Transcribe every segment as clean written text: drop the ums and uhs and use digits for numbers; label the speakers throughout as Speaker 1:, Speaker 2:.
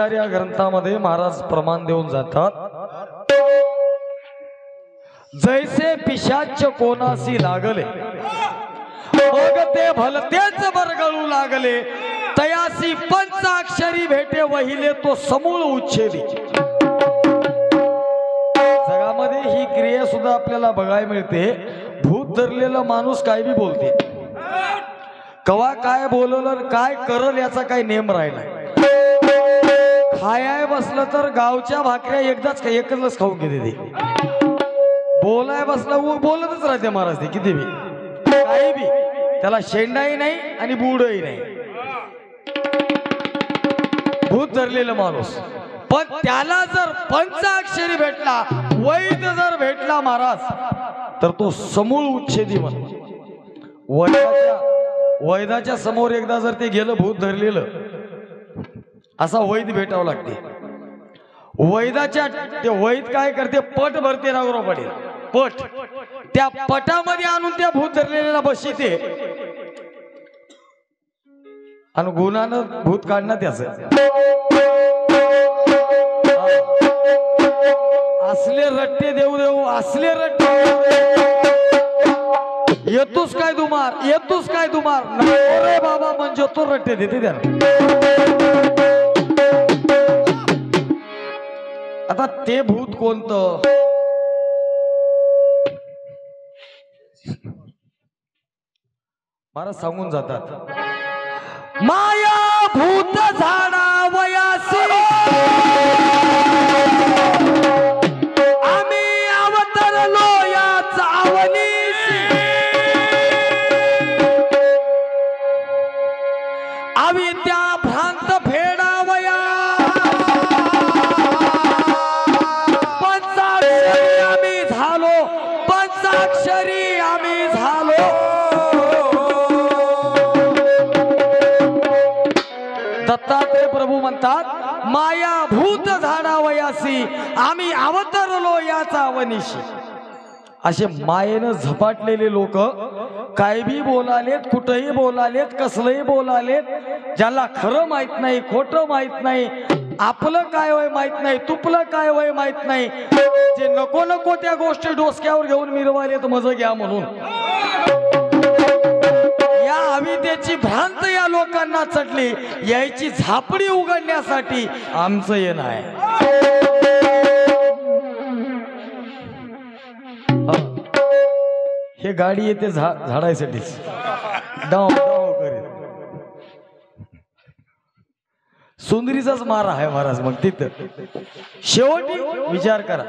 Speaker 1: विचार या ग्रंथामध्ये महाराज प्रमाण देऊन जातात। जैसे पिशाच कोणासी लागले मग ते भलतेच बरगळू लागले, तयासी पंचाक्षरी भेटे वहिले तो समूळ उच्छेदी। जगामध्ये ही क्रिया सुद्धा आपल्याला बघायला मिळते। भूत धरलेला माणूस काय बी बोलते, कवा काय बोललं काय करल याचा काही नेम राहिला। खायाय बसलं तर गावच्या भाकऱ्या एकच खाऊन घेते ते, बोलाय बसला बोलतच राहते महाराज ते किती बी काही बी, त्याला शेंडाही नाही आणि बुडही नाही भूत धरलेला माणूस। पण त्याला जर पंचाक्षरी भेटला, वैद जर भेटला महाराज, तर तो समूळ उच्छेदी म्हण। वैदाच्या समोर एकदा जर ते गेलं भूत धरलेलं, असा वैद भेटावं लागते। वैदाच्या ते वैद काय करते, पट भरते नागरो पडेल पट, त्या पटामध्ये आणून त्या भूत धरलेल्याला बसते आणि गुणानं भूत काढणं त्याच। असले रट्टे देऊ देऊ, असले रट्टे येतोस काय दुमार, येतोस काय दुमार, अरे बाबा म्हणजे तो रट्टे देते त्याला। आता ते भूत कोणतं, महाराज सांगून जातात, माया भूत झाडा वयासी आम्ही अवतरलो या चावनीसी, अविद्या भ्रांत फेडावया, पंचाक्षरी आम्ही झालो, पंचाक्षरी आम्ही झालो। दत्तात्रय प्रभू म्हणतात, माया भूत झाडावयासी आम्ही अवतरलो याचा वनिशी। असे मायेनं झपाटलेले लोक काय बी बोलालेत, कुठेही बोलालेत, कसलंही बोलालेत, ज्याला खरं माहित नाही, खोटं माहित नाही, आपलं काय वय माहित नाही, तुपलं काय वय माहित नाही, जे नको नको त्या गोष्टी डोसक्यावर घेऊन मिरवालेत मज घ्या म्हणून। या अविद्येची भ्रांत या लोकांना चढली, याची झापडी उघडण्यासाठी आमचं येणं आहे। हे गाडी येते झाडायसाठीच, डाव डाव करेल, सुंदरीचाच मारा आहे महाराज। मग तिथं शेवटी विचार करा,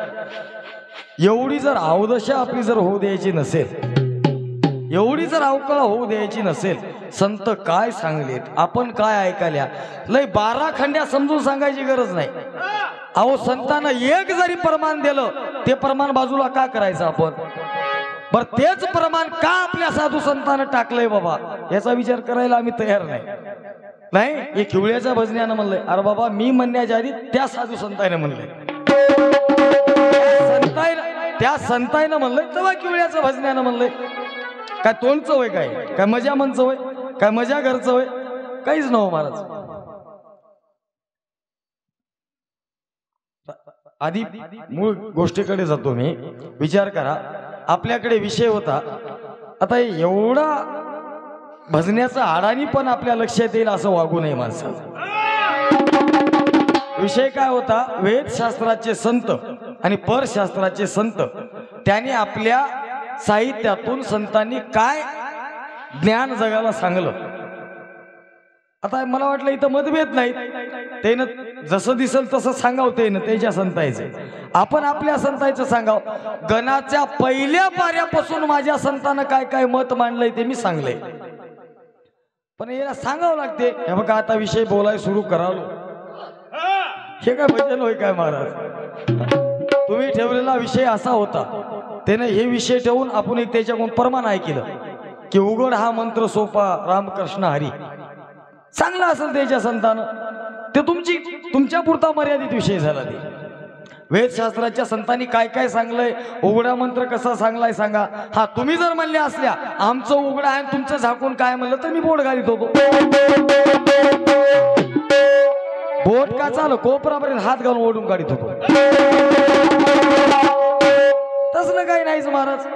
Speaker 1: एवढी जर अवदशा आपली जर होऊ द्यायची नसेल, एवढी जर अवकळा होऊ द्यायची नसेल, संत काय सांगलेत, आपण काय ऐकाल्या, लय 12 खंड्या समजून सांगायची गरज नाही। अहो संतांना एक जरी प्रमाण दिलं, ते प्रमाण बाजूला का करायचं आपण, बर तेच प्रमाण का आपल्या साधू संतांना टाकलंय बाबा, याचा विचार करायला आम्ही तयार नाही। हे खिवळ्याच्या भजन्यानं म्हणलंय, अरे बाबा मी म्हणण्याच्या आधी त्या साधू संतांनी म्हणलंय, त्या संतांना म्हणलंय तेव्हा खिवळ्याच्या भजन्यानं म्हणलंय। काय तोंडचं होय, काय मजा मनचं होय, काय मजा घरचं होय, काहीच नव्ह महाराज। आधी मूळ गोष्टीकडे जातो मी। विचार करा, आपल्याकडे विषय होता, आता एवढा भजण्याचा अडाणी पण आपल्या लक्षात येईल असं वागू नये माणसाला। विषय काय होता, वेदशास्त्राचे संत आणि परशास्त्राचे संत, त्यांनी आपल्या साहित्यातून संतांनी काय ज्ञान जगाला सांगलं। आता मला वाटलं इथं मतभेद नाहीत, त्यानं जसं दिसल तसं सांगावते ना त्याच्या संतांचं, आपण आपल्या संतांचं सांगाव। गणाच्या पहिल्या पाऱ्यापासून माझ्या संतानं काय काय मत मांडलंय ते मी सांगलंय, पण याला सांगावं लागते। हे बघा आता विषय बोलाय सुरू करालो, हे काय भजन होय काय महाराज, तुम्ही ठेवलेला विषय असा होता, त्याने हे विषय ठेवून आपण एक त्याच्याकडून प्रमाण ऐकलं की उघड हा मंत्र सोपा रामकृष्ण हरी, चांगला असेल त्याच्या संतानं, ते तुमच्या पुरता मर्यादित विषय झाला। ते वेदशास्त्राच्या संतांनी काय काय सांगलंय, उघडा मंत्र कसा सांगलाय सांगा। हा तुम्ही जर म्हणले असल्या आमचं उघडा आहे तुमचं झाकून काय म्हणलं तर मी बोट घालीत होतो। बोट का चाल कोपरापर्यंत हात घालून ओढून काढित होतो. तसलं काही नाहीच महाराज.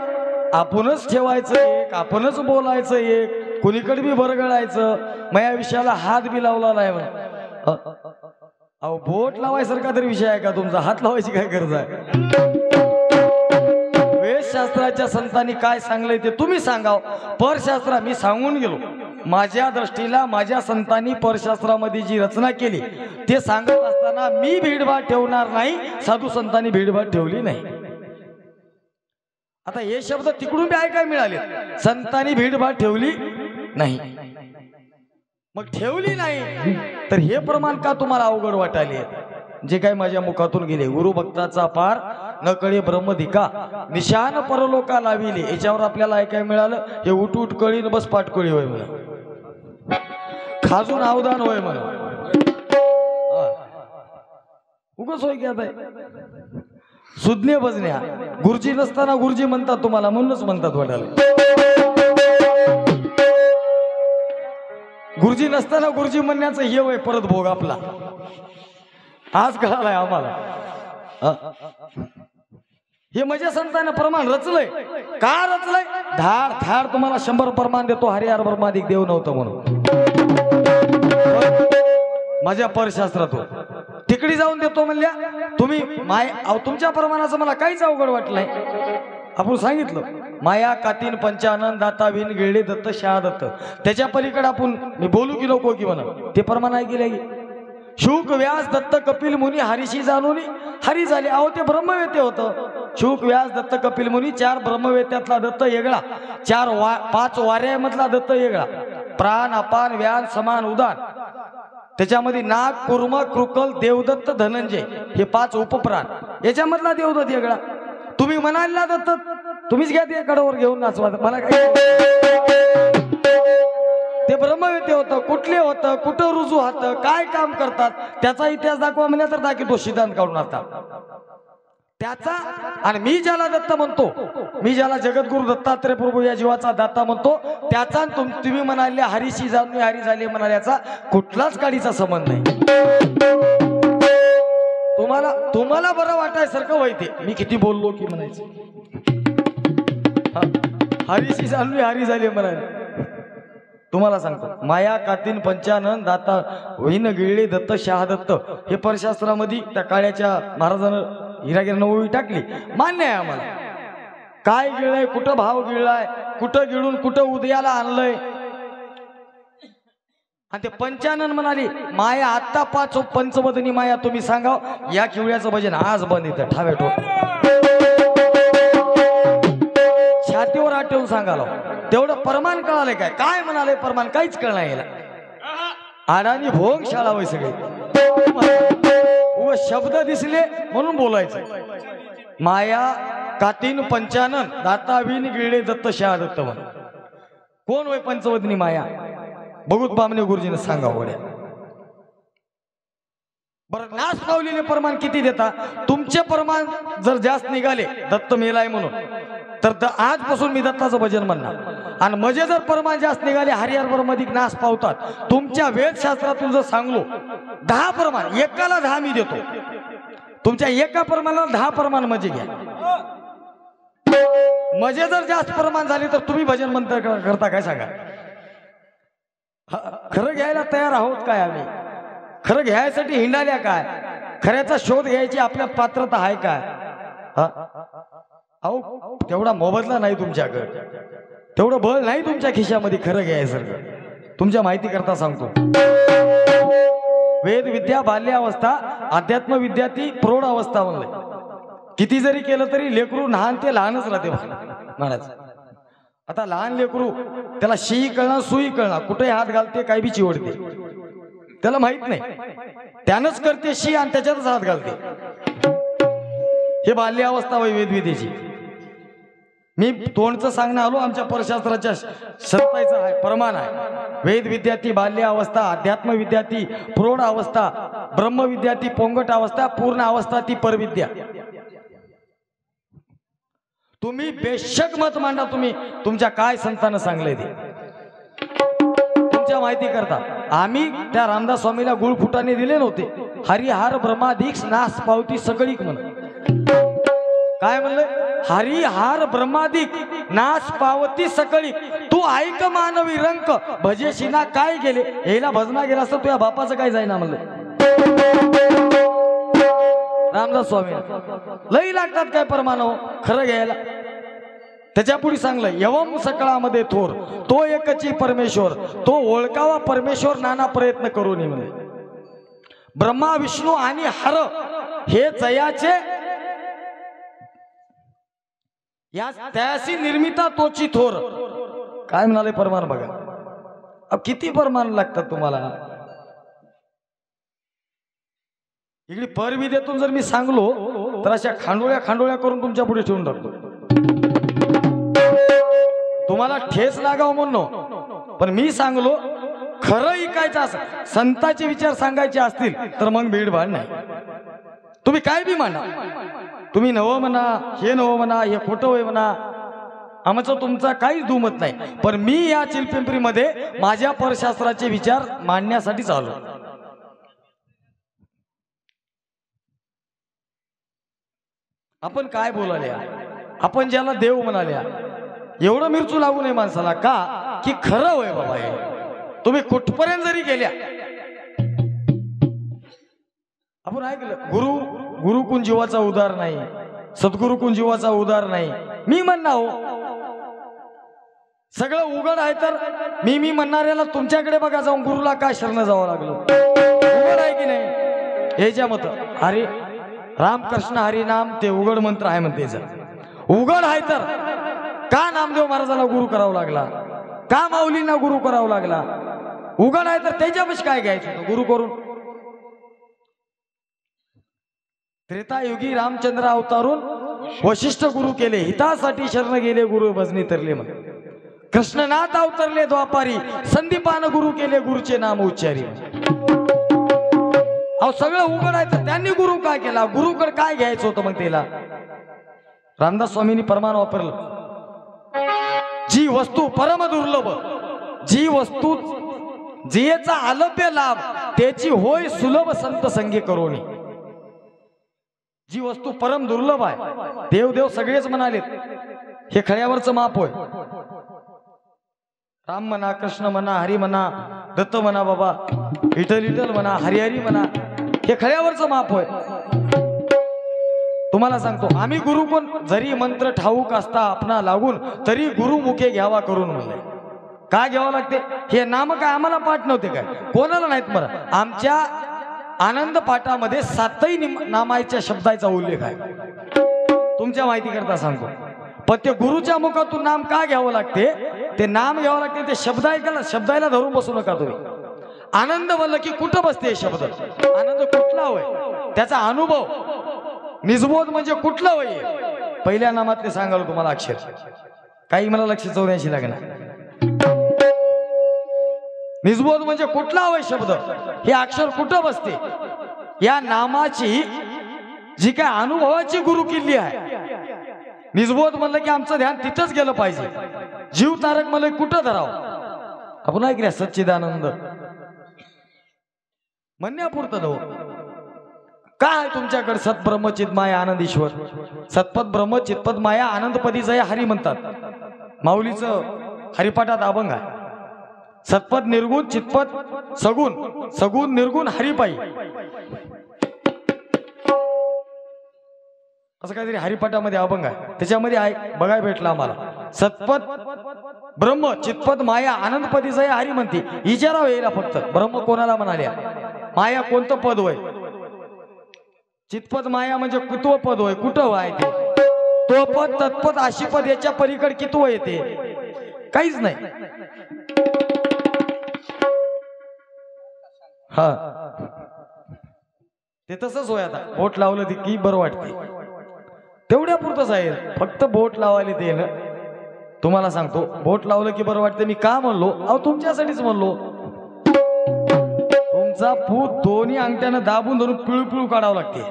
Speaker 1: आपणच ठेवायचं एक, आपणच बोलायचं एक, कुणीकडे बी बरगळायचं. माझ्या विषयाला हात बी लावला नाही म्हणा. अहो बोट लावायसारखा तरी विषय आहे का तुमचा? हात लावायची काय गरज आहे? वेदशास्त्राच्या संतांनी काय सांगलंय ते तुम्ही सांगाव. परशास्त्र मी सांगून गेलो. माझ्या दृष्टीला माझ्या संतांनी परशास्त्रामध्ये जी रचना केली ते सांगत असताना मी भीडभाड ठेवणार नाही, साधू संतांनी भीडभाड ठेवली नाही. आता हे शब्द तिकडून बी ऐकाय मिळाले. संतांनी भीडभाड ठेवली नाही. मग ठेवली नाही तर हे प्रमाण का तुम्हाला अवघड वाटायले? जे काही माझ्या मुखातून गेले, गुरु भक्ताचा पार न कळे ब्रह्मधिका निशान परलोका लाविले, याच्यावर आपल्याला ऐकाय मिळालं हे उठ उठ कळी न बस पाटकळी होय म्हणा, खाजून अवधान होय म्हणा. उगच होय की आता सुज्ञ बजण्या गुरुजी नसताना गुरुजी म्हणतात तुम्हाला, म्हणूनच म्हणतात वाटायला. गुरुजी नसताना गुरुजी म्हणण्याचं हे वय परत भोग आपला आज कळालाय आम्हाला. हे माझ्या संतांना प्रमाण रचलंय. का रचलंय? धाड धाड तुम्हाला 100 प्रमाण देतो. हरिहर ब्रह्मादिक देव नव्हतं म्हणून माझ्या परशास्त्रातून तिकडी जाऊन देतो म्हणल्या तुम्ही. तुमच्या प्रमाणाचं मला काहीच अवघड वाटलंय. आपण सांगितलं माया कातीन पंचानन दाता विन गिळले दत्त शहा दत्त. त्याच्या पलीकडे आपण मी बोलू की नको की म्हणा ते प्रमाण आहे की. शुक व्यास दत्त कपिल मुनी हरीशी जाणून हरी झाले. अहो ते ब्रह्मवेते होतं. शुक व्यास दत्त कपिल मुनी 4 ब्रह्मवेत्यातला दत्त वेगळा, 5 वाऱ्यामधला दत्त वेगळा. प्राण अपान व्यान समान उदान, त्याच्यामध्ये नाग कुर्म कृकल देवदत्त धनंजय हे 5 उपप्राण, याच्यामधला देवदत्त वेगळा. तुम्ही म्हणाल ना दत्त तुम्हीच घ्या ते कडावर घेऊन नाचवा मला काय. ते ब्रह्मवेते होतं. कुठले होतं, कुठं रुजू होतं, काय काम करतात त्याचा इतिहास दाखवा म्हणल्या तर दाखवतो. सिद्धांत काढून आता त्याचा. आणि मी ज्याला दत्त म्हणतो, मी ज्याला जगद्गुरु दत्तात्रय प्रभू या जीवाचा दाता म्हणतो त्याचा तुम्ही म्हणाले हरीशी जाणून हरी झाले म्हणाल्याचा कुठलाच काडीचा संबंध नाही. तुम्हाला बरं वाटायसारखं व्हायते मी किती बोललो की म्हणायचं. हरीशी जाणून हरी झाले म्हणाले. तुम्हाला सांगतो माया कातीन पंचानन दाता वहीन गिळले दत्त शहा दत्त हे परशास्त्रामध्ये त्या काळ्याच्या महाराजानं हिरागिरी नववी टाकली. मान्य आहे आम्हाला. काय गिळलंय, कुठं भाव गिळलाय, कुठं गिळून कुठं उदयाला आणलंय. आणि ते पंचानन म्हणाली माया आत्ता 5 पंचवदनी माया तुम्ही सांगा. या किवळ्याचं भजन आज बंद इथं ठावे ठोक छातीवर आठवून सांगालो. तेवढं प्रमाण कळालंय काय? काय म्हणाले प्रमाण काहीच कळणार याला. आडानी भोग शाळा वय सगळे शब्द दिसले म्हणून बोलायचं. माया कातीन पंचानन दाता विन गिळले दत्त शहा दत्त म्हण. कोण वय पंचवदनी माया? बघूत बामणे गुरुजीने सांगा वड्या. बरं नाश पावलेले प्रमाण किती देता? तुमचे प्रमाण जर जास्त निघाले दत्त मेलाय म्हणून तर आजपासून मी दत्ताचं भजन म्हणणार. आणि मजे जर प्रमाण जास्त निघाले हरिहर ब्रह्मादिक नाश पावतात. तुमच्या वेदशास्त्रातून जर सांगलो 10 प्रमाण, एकाला 10 मी देतो. तुमच्या एका प्रमाणाला 10 प्रमाण मजे घ्या. मजे जर जास्त प्रमाण झाले तर तुम्ही भजन मंत्र करता काय सांगा? खरं घ्यायला तयार आहोत काय आम्ही? खरं घ्यायसाठी हिंडाल्या काय? खऱ्याचा शोध घ्यायची आपल्या पात्रता आहे काय? अहो तेवढा मोबदला नाही तुमच्याकडे, तेवढं बळ नाही तुमच्या खिशामध्ये खरं घ्यायसारखं. तुमच्या माहिती करता सांगतो. वेद विद्या बाल्यावस्था, अध्यात्म विद्या ती प्रौढ अवस्था म्हणले. किती जरी केलं तरी लेकरू लहान ते लहानच राहते महाराज. आता लहान लेकरू त्याला शी कळणार सुई कळणार, कुठे हात घालते काय बी चिवडते, त्याला माहित नाही. त्यानंच करते शी आणि त्याच्यातच हात घालते. हे बाल्य अवस्था वय वेदविद्येची. मी तोंडचं सांगणं आलो आमच्या परशास्त्राच्या संतांचं आहे प्रमाण आहे. वेद विद्यार्थी बाल्य अवस्था, अध्यात्म विद्यार्थी प्रौढ अवस्था, ब्रह्म विद्यार्थी पोंगट अवस्था, पूर्ण अवस्था ती परविद्या. तुम्ही बेशक मत मांडा. तुम्ही तुमच्या काय संतांना सांगलंय ते तुमच्या माहिती करता आम्ही त्या रामदास स्वामीला गुळ फुटाने दिले नव्हते. हरिहार ब्रह्मादीक्ष नास पावती सगळीक म्हण. काय म्हणलं? हरिहार ब्रह्मादिक नास पावती सकळी. तू ऐक मानवी रंक भजेशिना काय गेले. हेला भजना गेला असतं तुझ्या बापाचं काय जाईना म्हणलं रामदास स्वामी. लई लागतात काय परमानव खरं घ्यायला. त्याच्या पुढे सांगलं यवम सकळामध्ये थोर तो एकची परमेश्वर तो ओळखावा परमेश्वर नाना प्रयत्न करून म्हणे. ब्रह्मा विष्णू आणि हर हे जयाचे या त्यासी निर्मिता तोची थोर. काय म्हणाले परमान बघा. अब किती परमान लागतात तुम्हाला. इकडे परविदेतून जर मी सांगलो तर अशा खांडोळ्या करून तुमच्या पुढे ठेवून टाकतो. तुम्हाला ठेस लागाव म्हणून. पण मी सांगलो खरं ऐकायचं असं संतांचे विचार सांगायचे असतील तर मग भीडभाड नाही. तुम्ही काय बी म्हणा. तुम्ही नवं म्हणा हे नवं म्हणा हे खोटं होय म्हणा आमचं तुमचा काहीच दुमत नाही. पण मी या चिलपिंपरीमध्ये माझ्या परशास्त्राचे विचार मांडण्यासाठीच आलो. आपण काय बोलाल्या आपण ज्याला देव म्हणाल्या एवढं मिरचू लागू नये माणसाला का की खरं होय बाबा हे. तुम्ही कुठपर्यंत जरी गेल्या आपण ऐकलं गुरु कोण जीवाचा उदार नाही सद्गुरु कोण जीवाचा उदार नाही. मी म्हणणार हो सगळं उघड आहे तर मी म्हणणाऱ्याला तुमच्याकडे बघा जाऊन गुरुला काय शरण जावं लागलं. उघड आहे की नाही याच्या मत. अरे रामकृष्ण हरी नाम ते उघड मंत्र आहे म्हणते. उघड आहे तर का नामदेव महाराजांना गुरु करावं लागला का माऊलींना गुरु करावं लागला. उघड आहे तर त्याच्यापाशी काय घ्यायचं गुरु करून. त्रेतायुगी रामचंद्र अवतारून वशिष्ठ गुरु केले हितासाठी शरण गेले गुरु भजनी तरले म्हण. कृष्णनाथ अवतरले द्वापारी संदीपान गुरु केले गुरुचे नाम उच्चारी. अहो सगळं उघड आहे तर त्यांनी गुरु काय केला गुरुकडे काय घ्यायचं होतं मग त्याला. रामदास स्वामींनी परमान वापरलं. जी वस्तू परम दुर्लभ जी वस्तू जियेचा अलभ्य लाभ त्याची होय सुलभ संत संगे करोनी. जी वस्तू परम दुर्लभ आहे देव सगळेच म्हणालेत हे खळ्यावरचं माप होय. राम म्हणा कृष्ण म्हणा हरी म्हणा दत्त म्हणा बाबा विठ्ठल म्हणा हरिहरी म्हणा हे खळ्यावरचं माप होय. तुम्हाला सांगतो आम्ही गुरु कोण जरी मंत्र ठाऊक असता आपणा लागून तरी गुरु मुखे घ्यावा करून म्हणले. काय घ्यावं लागते हे नाम काय आम्हाला पाठ नव्हते काय कोणाला नाहीत बरं. आमच्या आनंद पाठामध्ये 7ही नामाच्या शब्दाचा उल्लेख आहे. तुमच्या माहिती करता सांगतो. पण ते गुरुच्या मुखातून नाम का घ्यावं लागते ते नाम घ्यावं लागते ते शब्दायला धरून बसू नका तुम्ही. आनंद म्हणलं की कुठं बसते शब्द. आनंद कुठला होय त्याचा अनुभव. निजबोध म्हणजे कुठलं होय पहिल्या नामातले सांगाल तुम्हाला अक्षर. काही मला लक्ष 84 लागणार. निजबोध म्हणजे कुठला होय शब्द हे अक्षर कुठं बसते. या नामाची जी काय अनुभवाची गुरु किल्ली आहे. निजबोध म्हणलं की आमचं ध्यान तिथंच गेलं पाहिजे. जीव तारक म्हणलं कुठं धरावं आपण ऐकल्या सच्चिदानंद म्हणण्यापुरतं नव. काय तुमच्याकडे सत्ब्रह्म चिन्मय आनंद ईश्वर सत्पद ब्रह्म चित्पद माया आनंदपदी जय हरी म्हणतात. माऊलीचं हरिपाठात अभंग आहे. सत्पद निर्गुण चित्पद सगुण सगुण निर्गुण हरिपाई असं काहीतरी हरिपाठामध्ये अभंग आहे. त्याच्यामध्ये आहे बघाय भेटला आम्हाला. सत्पद ब्रह्म चित्पद माया आनंदपदी जय हरी म्हणते. विचारावं येईल फक्त ब्रह्म कोणाला म्हणाल्या माया कोणतं पद होय. चित्पद माया म्हणजे कुतव पद होय कुठं आहे ते. तो पद तत्पद अशी पद याच्या पलीकडे कितव येते काहीच नाही. हा ते तसंच होय. आता बोट लावलं ते की बरं वाटते तेवढ्या पुरतच आहे. फक्त बोट लावायला ते ना तुम्हाला सांगतो बोट लावलं की बरं वाटतं. मी का म्हणलो अहो तुमच्यासाठीच म्हणलो. तुमचा पूत दोन्ही अंगठ्यानं दाबून धरून पिळू काढावं लागते.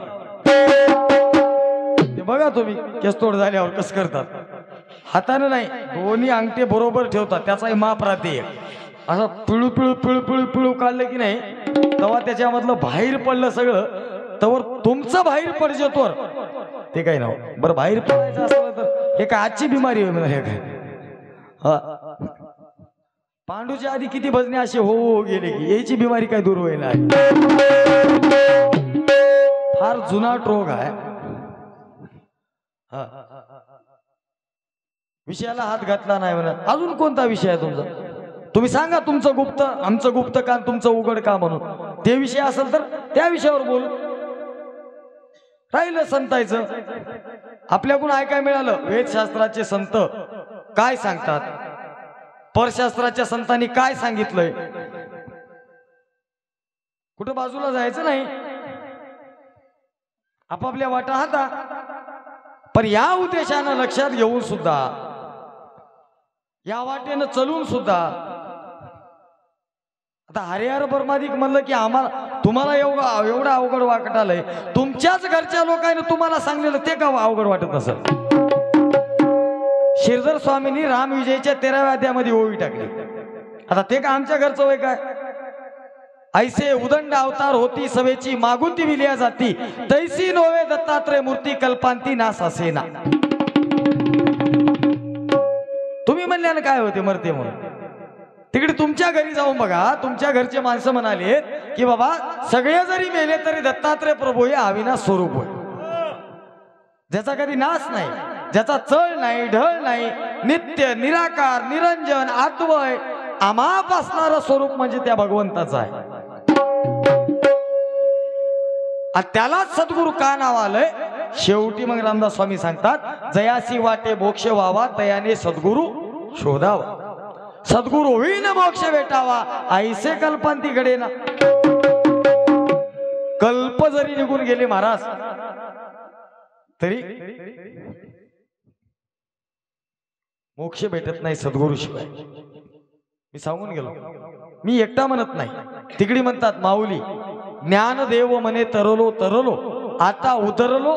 Speaker 1: ते बघा तुम्ही केसतोड झाल्यावर कसं करतात. हाताने नाही दोन्ही अंगठे बरोबर ठेवतात त्याचाही माप राहते. असं पिळू पिळू पिळू पिळू पिळू काढलं की नाही तेव्हा त्याच्यामधलं बाहेर पडलं सगळं तवर तुमचं बाहेर पडजे तोर ते काही नाव बरं बाहेर पडायचं असलं तर हे काय आजची बिमारी होईल हे काय हा पांडूच्या आधी किती भजने असे हो गेले की याची बिमारी काय दूर होईल फार जुनाट रोग आहे हा विषयाला हात घातला नाही म्हणत अजून कोणता विषय आहे तुमचा तुम्ही सांगा तुमचं गुप्त आमचं गुप्त का तुमचं उघड का म्हणून ते विषय असेल तर त्या विषयावर बोल राहिलं संतायचं आपल्याकडून ऐकाय मिळालं वेदशास्त्राचे संत काय सांगतात परशास्त्राच्या संतांनी काय सांगितलंय कुठं बाजूला जायचं नाही आपापल्या वाटा हाता पण या उद्देशानं लक्षात घेऊन सुद्धा या वाटेनं चलून सुद्धा आता हरिहर परमाधिक म्हणलं की आम्हाला तुम्हाला एवढं अवघड वाटत आलंय तुमच्याच घरच्या लोकांनी तुम्हाला सांगलेलं ते का अवघड वाटत नसेल श्रीधर स्वामींनी राम विजयच्या 13व्या अध्यायामध्ये ओवी टाकली आता ते का आमच्या घरचं वय काय ऐसे उदंड अवतार होती सवेची मागून ती विलिया जाती तैसी नोवे दत्तात्रय मूर्ती कल्पांती नास असेना तुम्ही म्हणल्यानं काय होते मरते म्हणून तिकडे तुमच्या घरी जाऊन बघा तुमच्या घरचे माणसं म्हणाले की बाबा सगळे जरी मेले तरी दत्तात्रय प्रभू हे अविनाश स्वरूप होय ज्याचा कधी नाश नाही ज्याचा चळ नाही ढळ नाही नित्य निराकार निरंजन आत्वय अमाप असणारं स्वरूप म्हणजे त्या भगवंताचं आहे त्यालाच सद्गुरु का नाव आलंय शेवटी मग रामदास स्वामी सांगतात जयासी वाटे मोक्ष व्हावा तयाने सद्गुरु शोधावा सद्गुरु होईन मोक्ष भेटावा ऐसे कल्पांती घडे ना कल्प जरी निघून गेले महाराज तरी मोक्ष भेटत नाही सद्गुरु शिवाय मी सांगून गेलो मी एकटा म्हणत नाही तिकडी म्हणतात माऊली ज्ञानदेव म्हणे तरलो तरलो आता उतरलो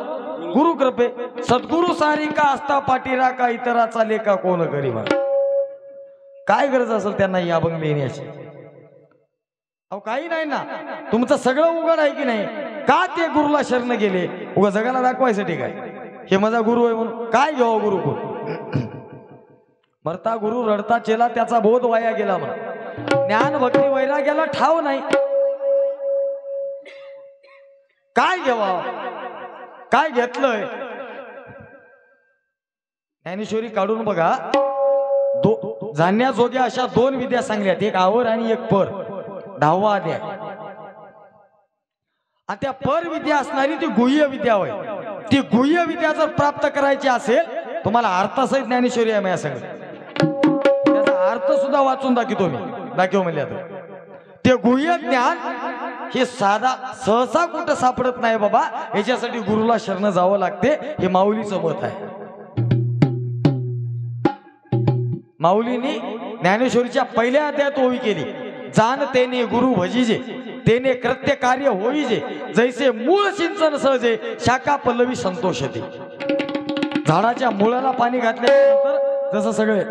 Speaker 1: गुरु कृपे सद्गुरु सारी का असता पाठीरा का इतराचा लेखा कोण करी म्हणा काय गरज असेल त्यांना या अभंग लिहिण्याची अहो काही नाही ना तुमचं सगळं उघड आहे की नाही का ते गुरुला शरण गेले उगा जगाला दाखवायसाठी काय हे माझा गुरु आहे म्हणून काय घेऊ गुरु मरता गुरु रडता चेला त्याचा बोध वाया गेला म्हणून ज्ञान भक्ती वैराग्याला ठाव नाही काय घ्यावा काय घेतलंय ज्ञानेश्वरी काढून बघा जाणण्याजोग्या अशा 2 विद्या सांगल्यात एक आवर आणि एक पर 10वा अध्याय आणि त्या पर विद्या असणारी ती गुह्य विद्या होय ती गुह्य विद्या जर प्राप्त करायची असेल तुम्हाला अर्थसहित ज्ञानेश्वरी आहे माझ्या सांग त्याचा अर्थ सुद्धा वाचून दाखवतो मी दाखव म्हणजे ते गुह्य ज्ञान हे साधा सहसा कुठं सापडत नाही बाबा याच्यासाठी गुरुला शरण जावं लागते हे माऊलीचं मत आहे माऊलींनी ज्ञानेश्वरीच्या पहिल्या अध्यायात ओवी केली जाण तेने गुरु भजीजे तेने कृत्य कार्य होईजे जैसे मूळ सिंचन सहजे शाखा पल्लवी संतोषते झाडाच्या मुळाला पाणी घातल्यानंतर जसं सगळे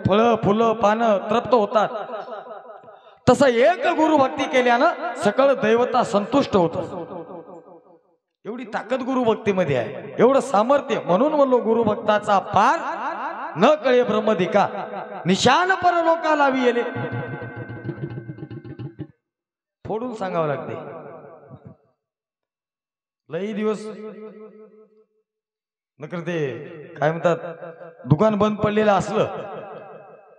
Speaker 1: फळं फुलं पानं तृप्त होतात तसं एक गुरु भक्ती केल्यानं सकळ दैवता संतुष्ट होत एवढी ताकद गुरु भक्तीमध्ये आहे एवढं सामर्थ्य म्हणून म्हणलो गुरु भक्ताचा पार न कळे ब्रह्मदिका निशान पर लोका लावी येले फोडून सांगावं लागते लई दिवस नकर ते काय म्हणतात दुकान बंद पडलेलं असलं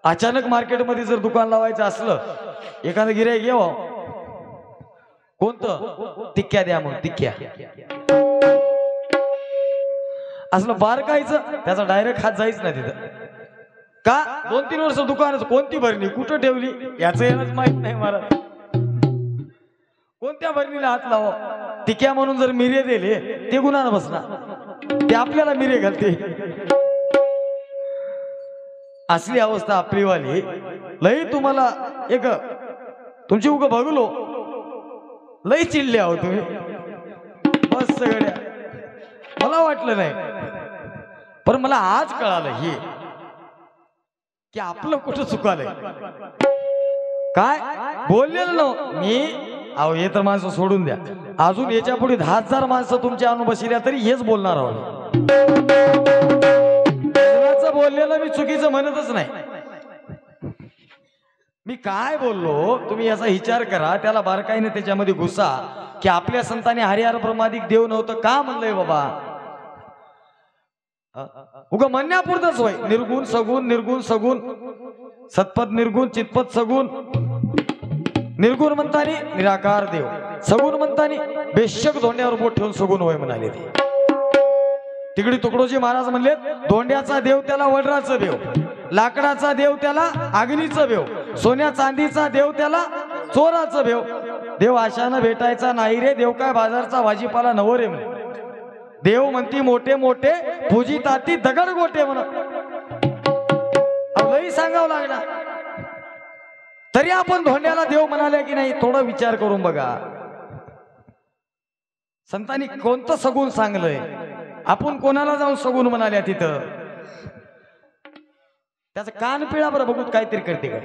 Speaker 1: अचानक मार्केटमध्ये जर दुकान लावायचं असलं एखादं गिऱ्हाईक घ्याव कोणतं टिक्क्या द्या म्हणून टिक्क्या असलं बारकायचं त्याचा डायरेक्ट हात जायच नाही तिथं का 2-3 वर्ष दुकानाचं कोणती भरणी कुठं ठेवली याचं यालाच माहित नाही मला कोणत्या भरणीला हात लावा टिक्या म्हणून जर मिरे दिले ते गुन्हा बसणार ते आपल्याला मिरे घालते असली अवस्था आपलीवाली लई तुम्हाला एक तुमची उग बघलो लई चिडले आहो तुम्ही बस सगळ्या मला वाटलं नाही पण मला आज कळालं हे की आपलं कुठं चुकालंय काय बोललेलं ना मी. अहो हे तर माणसं सोडून द्या, अजून याच्या पुढे 10,000 माणसं तुमच्या अनुबसल्या तरी हेच बोलणार आहोत. बोललेलं मी चुकीचं म्हणतच नाही. मी काय बोललो तुम्ही याचा विचार करा, त्याला बारकाईने त्याच्यामध्ये घुसा की आपल्या संतांनी हरिहर ब्रह्मादिक देव नव्हतं का म्हणलंय बाबा. उगा म्हणण्यापुरतच होय. निर्गुण सगुण, निर्गुण सगुण, सत्पद निर्गुण, चितपद सगुण. निर्गुण म्हणतानी निराकार देव, सगुण म्हणतानी बेशक धोंड्यावर बोट ठेवून सगुण होय म्हणाले ते. तिकडे तुकडोजी महाराज म्हणले धोंड्याचा देव त्याला वडराचं देव, लाकडाचा देव त्याला अग्नीचं देव, सोन्या चांदीचा देव त्याला चोराचं देव. देव आशानं भेटायचा नाही रे, देव काय बाजारचा भाजीपाला नव रे म्हणे. देव म्हणती मोठे मोठे पूजिताती दगड गोटे म्हणा. लई सांगावं लागणार तरी आपण धोंड्याला देव म्हणाले की नाही, थोडा विचार करून बघा. संतांनी कोणतं सगुण सांगलंय, आपण कोणाला जाऊन सगुण म्हणाल्या तिथं. त्याचं कान पिळा बरं बघूत काहीतरी करते काय.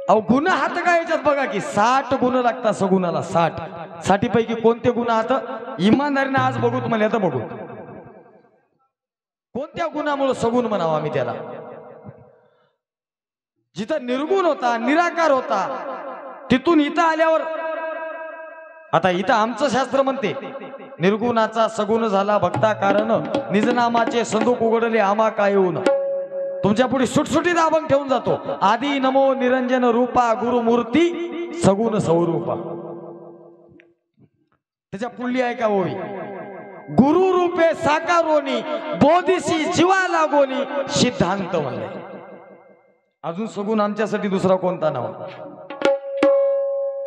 Speaker 1: अहो गुण हात काय याच्यात बघा की 60 गुण लागतात सगुणाला. 60 पैकी कोणते गुण हात इमानदारीने आज बघूत म्हणले तर बघू कोणत्या गुणामुळे सगुण म्हणावं आम्ही त्याला. जिथं निर्गुण होता, निराकार होता, तिथून इथं आल्यावर आता इथं आमचं शास्त्र म्हणते निर्गुणाचा सगुण झाला भक्ता कारण, निजनामाचे संदूक उघडले आमा काय येऊन. तुमच्या पुढे सुटसुटीत अभंग ठेवून जातो. आदी नमो निरंजन रूपा गुरुमूर्ती सगुण स्वरूपा. त्याच्या पुढली आहे का ओवी, गुरु रूपे साकारोनी बोधिसी जीवा लागोनी सिद्धांत म्हणले. अजून सगुण आमच्यासाठी दुसरा कोणता नाव.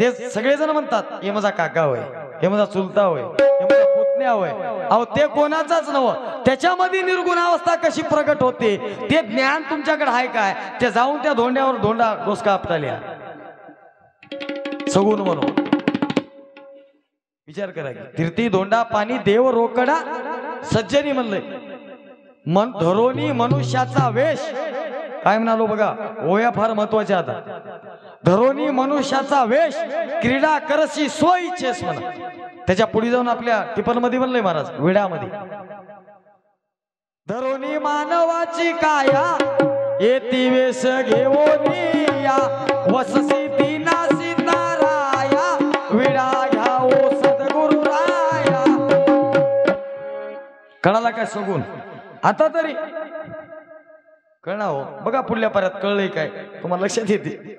Speaker 1: ते सगळेजण म्हणतात हे माझा काका होय, हे माझा चुलता होय, हे माझा पुतण्या होय. अहो ते कोणाचाच नव. त्याच्यामध्ये निर्गुण अवस्था कशी प्रगट होते ते ज्ञान तुमच्याकडे आहे काय. ते जाऊन त्या धोंड्यावर धोंडा डोसका आपटाल्या सगुण म्हणून विचार करा. तीर्थी धोंडा पाणी देव रोकडा सज्जनी म्हणलंय. मन धरोनी मनुष्याचा वेश. काय म्हणालो बघा, ओया फार महत्वाच्या. आता धरोनी मनुष्याचा वेश क्रीडा करशी सोयीचेस म्हणा. त्याच्या पुढे जाऊन आपल्या टिपणमध्ये म्हणलंय महाराज विड्यामध्ये, धरोनी मानवाची काया येती वेश घेऊनिया वससी दीना सिताराया विडा घ्या ओ सद्गुरु राया. कळाला काय सगुण आता तरी कळणार हो. बघा पुढल्या पाऱ्यात कळलंय काय तुम्हाला लक्षात येते.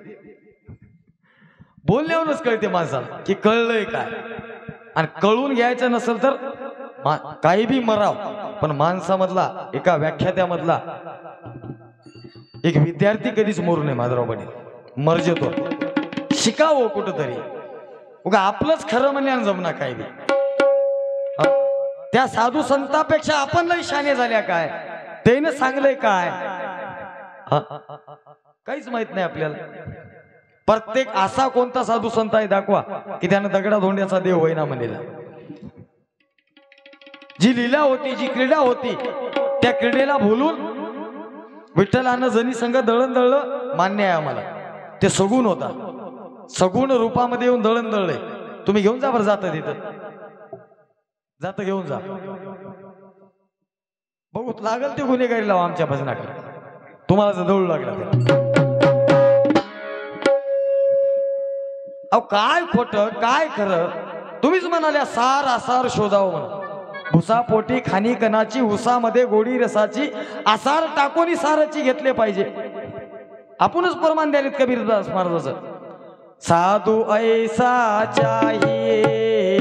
Speaker 1: बोलण्यावरूनच कळते माणसाला की कळलंय काय. आणि कळून घ्यायचं नसेल तर काही बी मराव, पण माणसामधला एका व्याख्यात्यामधला एक विद्यार्थी कधीच मरू नये. माधवराव पाटील मर्जतो शिकावं कुठंतरी. उगा आपलंच खरं म्हणण्यानं जमना काय बी. त्या साधू संतांपेक्षा आपण लई शाने झाल्या काय, त्यानं सांगलंय काय काहीच माहित नाही आपल्याला. प्रत्येक असा कोणता साधू संत आहे दाखवा की त्यानं दगडा धोंड्याचा देव होईना म्हणलेला. जी लीला होती, जी क्रीडा होती, त्या क्रीडेला भुलून विठ्ठलानं जणी संघ दळण दळलं मान्य आहे आम्हाला. ते सगुण होता. सगुण रूपामध्ये येऊन दळण दळले. तुम्ही घेऊन जा बरं, जात तिथं जात घेऊन जा. बघू लागल ते गुन्हेगारी लावा आमच्या भजनाकडे. तुम्हाला जर दळू लागला अहो काय खोट काय खरं. तुम्हीच म्हणाल्या सार आसार शोधावं म्हणून. भुसा पोटी खाणी कणाची उसामध्ये गोडी रसाची आसार टाकोनी साराची घेतले पाहिजे. आपणच परमान द्यालेत कबीरदास महाराजाचं. साधू ऐसा चाहिए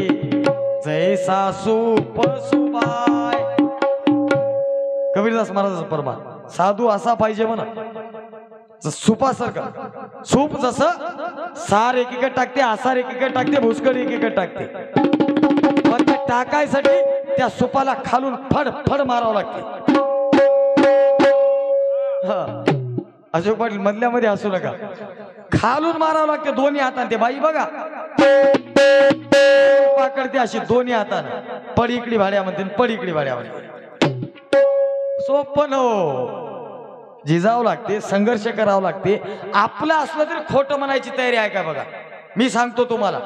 Speaker 1: जैसा सूप सुबाय. कबीरदास महाराजाचं परमान. साधू असा पाहिजे म्हणा सुपासारखा. सूप जसं सार एकीकडे टाकते, आसार एकीकडे टाकते, भुसकड एकीकडे टाकते. पण ते टाकायसाठी त्या सुपाला खालून फड फड मारावं लागते. अशोक पाटील मधल्यामध्ये असू नका. खालून मारावं लागते दोन्ही हाताने. ते बाई बघा पाकडते अशी दोन्ही हाताने. पड इकडी भाड्या म्हणते, पड इकडी भाड्या म्हणते. सोपं हो. झिजावं लागते, संघर्ष करावं लागते. आपलं असलं तरी खोटं म्हणायची तयारी आहे का बघा. मी सांगतो तुम्हाला,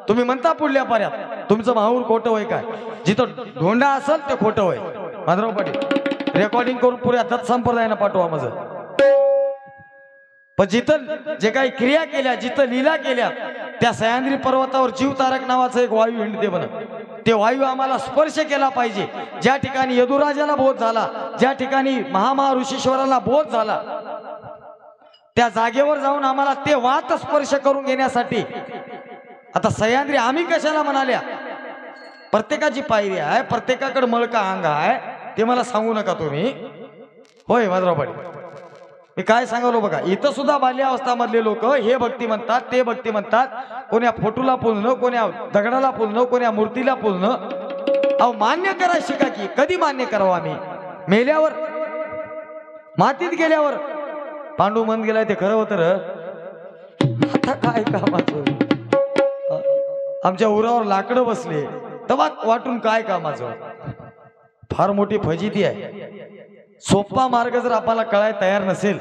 Speaker 1: तुम्ही म्हणता पुढल्या पाऱ्यात तुमचं माहूर खोटं होय काय, जिथं धोंडा असेल ते खोटं होय. माधवराव पाटील रेकॉर्डिंग करून पुऱ्या दत्त संप्रदायानं पाठवा माझं. पण जिथं जे काही क्रिया केल्या, जिथं लीला केल्या, त्या सह्याद्री पर्वतावर जीव तारक नावाचं एक वायू हिंडते बन. ते वायू आम्हाला स्पर्श केला पाहिजे. ज्या ठिकाणी यदुराजाला बोध झाला, ज्या ठिकाणी महामहा ऋषीश्वराला बोध झाला, त्या जागेवर जाऊन आम्हाला ते वात स्पर्श करून घेण्यासाठी. आता सह्याद्री आम्ही कशाला म्हणाल्या, प्रत्येकाची पायरी आहे, प्रत्येकाकडे मळका अंग आहे, ते मला सांगू नका तुम्ही. होय माधवराव पाटील, मी काय सांगालो बघा. इथं सुद्धा बाल्यावस्थामधले लोक हे भक्ती म्हणतात, ते भक्ती म्हणतात. कोण्या फोटोला पूजणं, कोण्या दगडाला पूजणं, कोण्या मूर्तीला पूजणं. अहो मान्य करा शिका की. कधी मान्य करावं आम्ही? मेल्यावर, मातीत गेल्यावर. पांडू मन गेलाय ते खरं होतं र. आता काय कामाचं? आमच्या उरावर लाकडं बसले तेव्हा वाटून काय कामाचं? फार मोठी फजिती आहे. सोपा मार्ग जर आपल्याला कळायला तयार नसेल,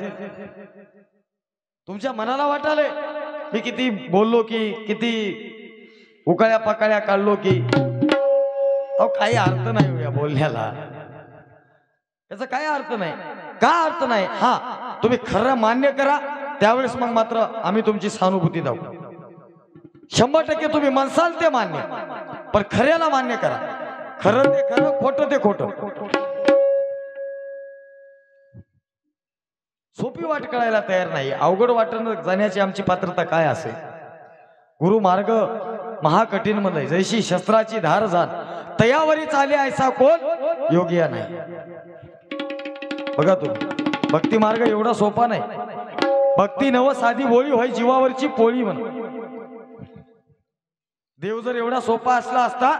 Speaker 1: तुमच्या मनाला वाटाले मी किती बोललो की, किती उकाळ्या पकाळ्या काढलो की, अहो काही अर्थ नाही या बोलण्याला. त्याचा काय अर्थ नाही. का अर्थ नाही? हा, तुम्ही खरं मान्य करा, त्यावेळेस मग मात्र आम्ही तुमची सहानुभूती देऊ. 100% तुम्ही म्हणसाल ते मान्य, पण खऱ्याला मान्य करा. खरं ते खरं, खोटं ते खोटं. सोपी वाट कळायला तयार नाही, अवघड वाटणं जाण्याची आमची पात्रता काय असेल? गुरु मार्ग महाकठीण मध्ये जैशी शस्त्राची धार जाण, तयावरी चाले ऐसा कोण योगिया नाही. बघा तुम्ही, भक्ती मार्ग एवढा सोपा नाही. भक्ती नव साधी बोळी होय जीवावरची पोळी म्हण. देव जर एवढा सोपा असला असता,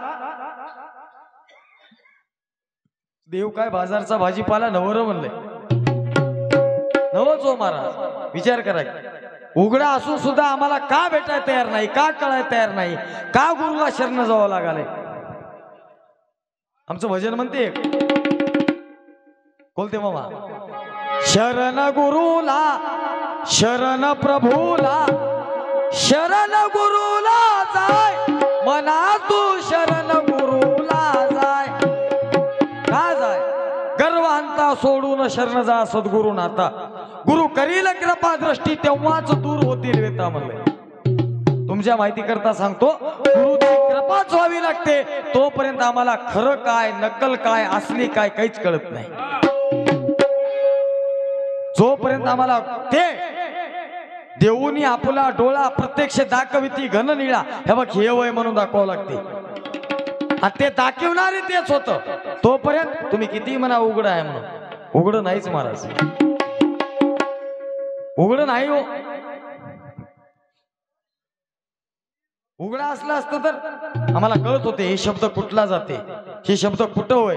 Speaker 1: देव काय बाजारचा भाजीपाला नवर म्हणलंय. नवच हो महाराज, विचार करा. उघडा असून सुद्धा आम्हाला का भेटायला तयार नाही, का कळायला तयार नाही, का गुरुला शरण जावं लागाले? आमचं भजन म्हणते बोलते मामा, शरण गुरुला, शरण प्रभूला, शरण गुरुला जाय मना तू, शरण गुरुला जाय. का जाय? गर्वांता सोडून शरण जा सद्गुरु नाता. गुरु करील कृपा दृष्टी तेव्हाच दूर होतील वेता म्हणले. तुमच्या माहिती करता सांगतो, गुरुची कृपाच व्हावी लागते. तोपर्यंत आम्हाला खरं काय, नक्कल काय, असली काय काहीच कळत नाही. जोपर्यंत आम्हाला ते देऊनी आपला डोळा प्रत्यक्ष दाखविती घन निळा, हे बघ हे वय म्हणून दाखवावं लागते. आणि ते दाखवणारे तेच होतं. तोपर्यंत तुम्ही किती म्हणा उघड आहे म्हणून, उघड नाहीच महाराज, उघड नाही हो. उघड असलं असतं तर आम्हाला कळत होते हे शब्द कुठला जाते, हे शब्द कुठं होय,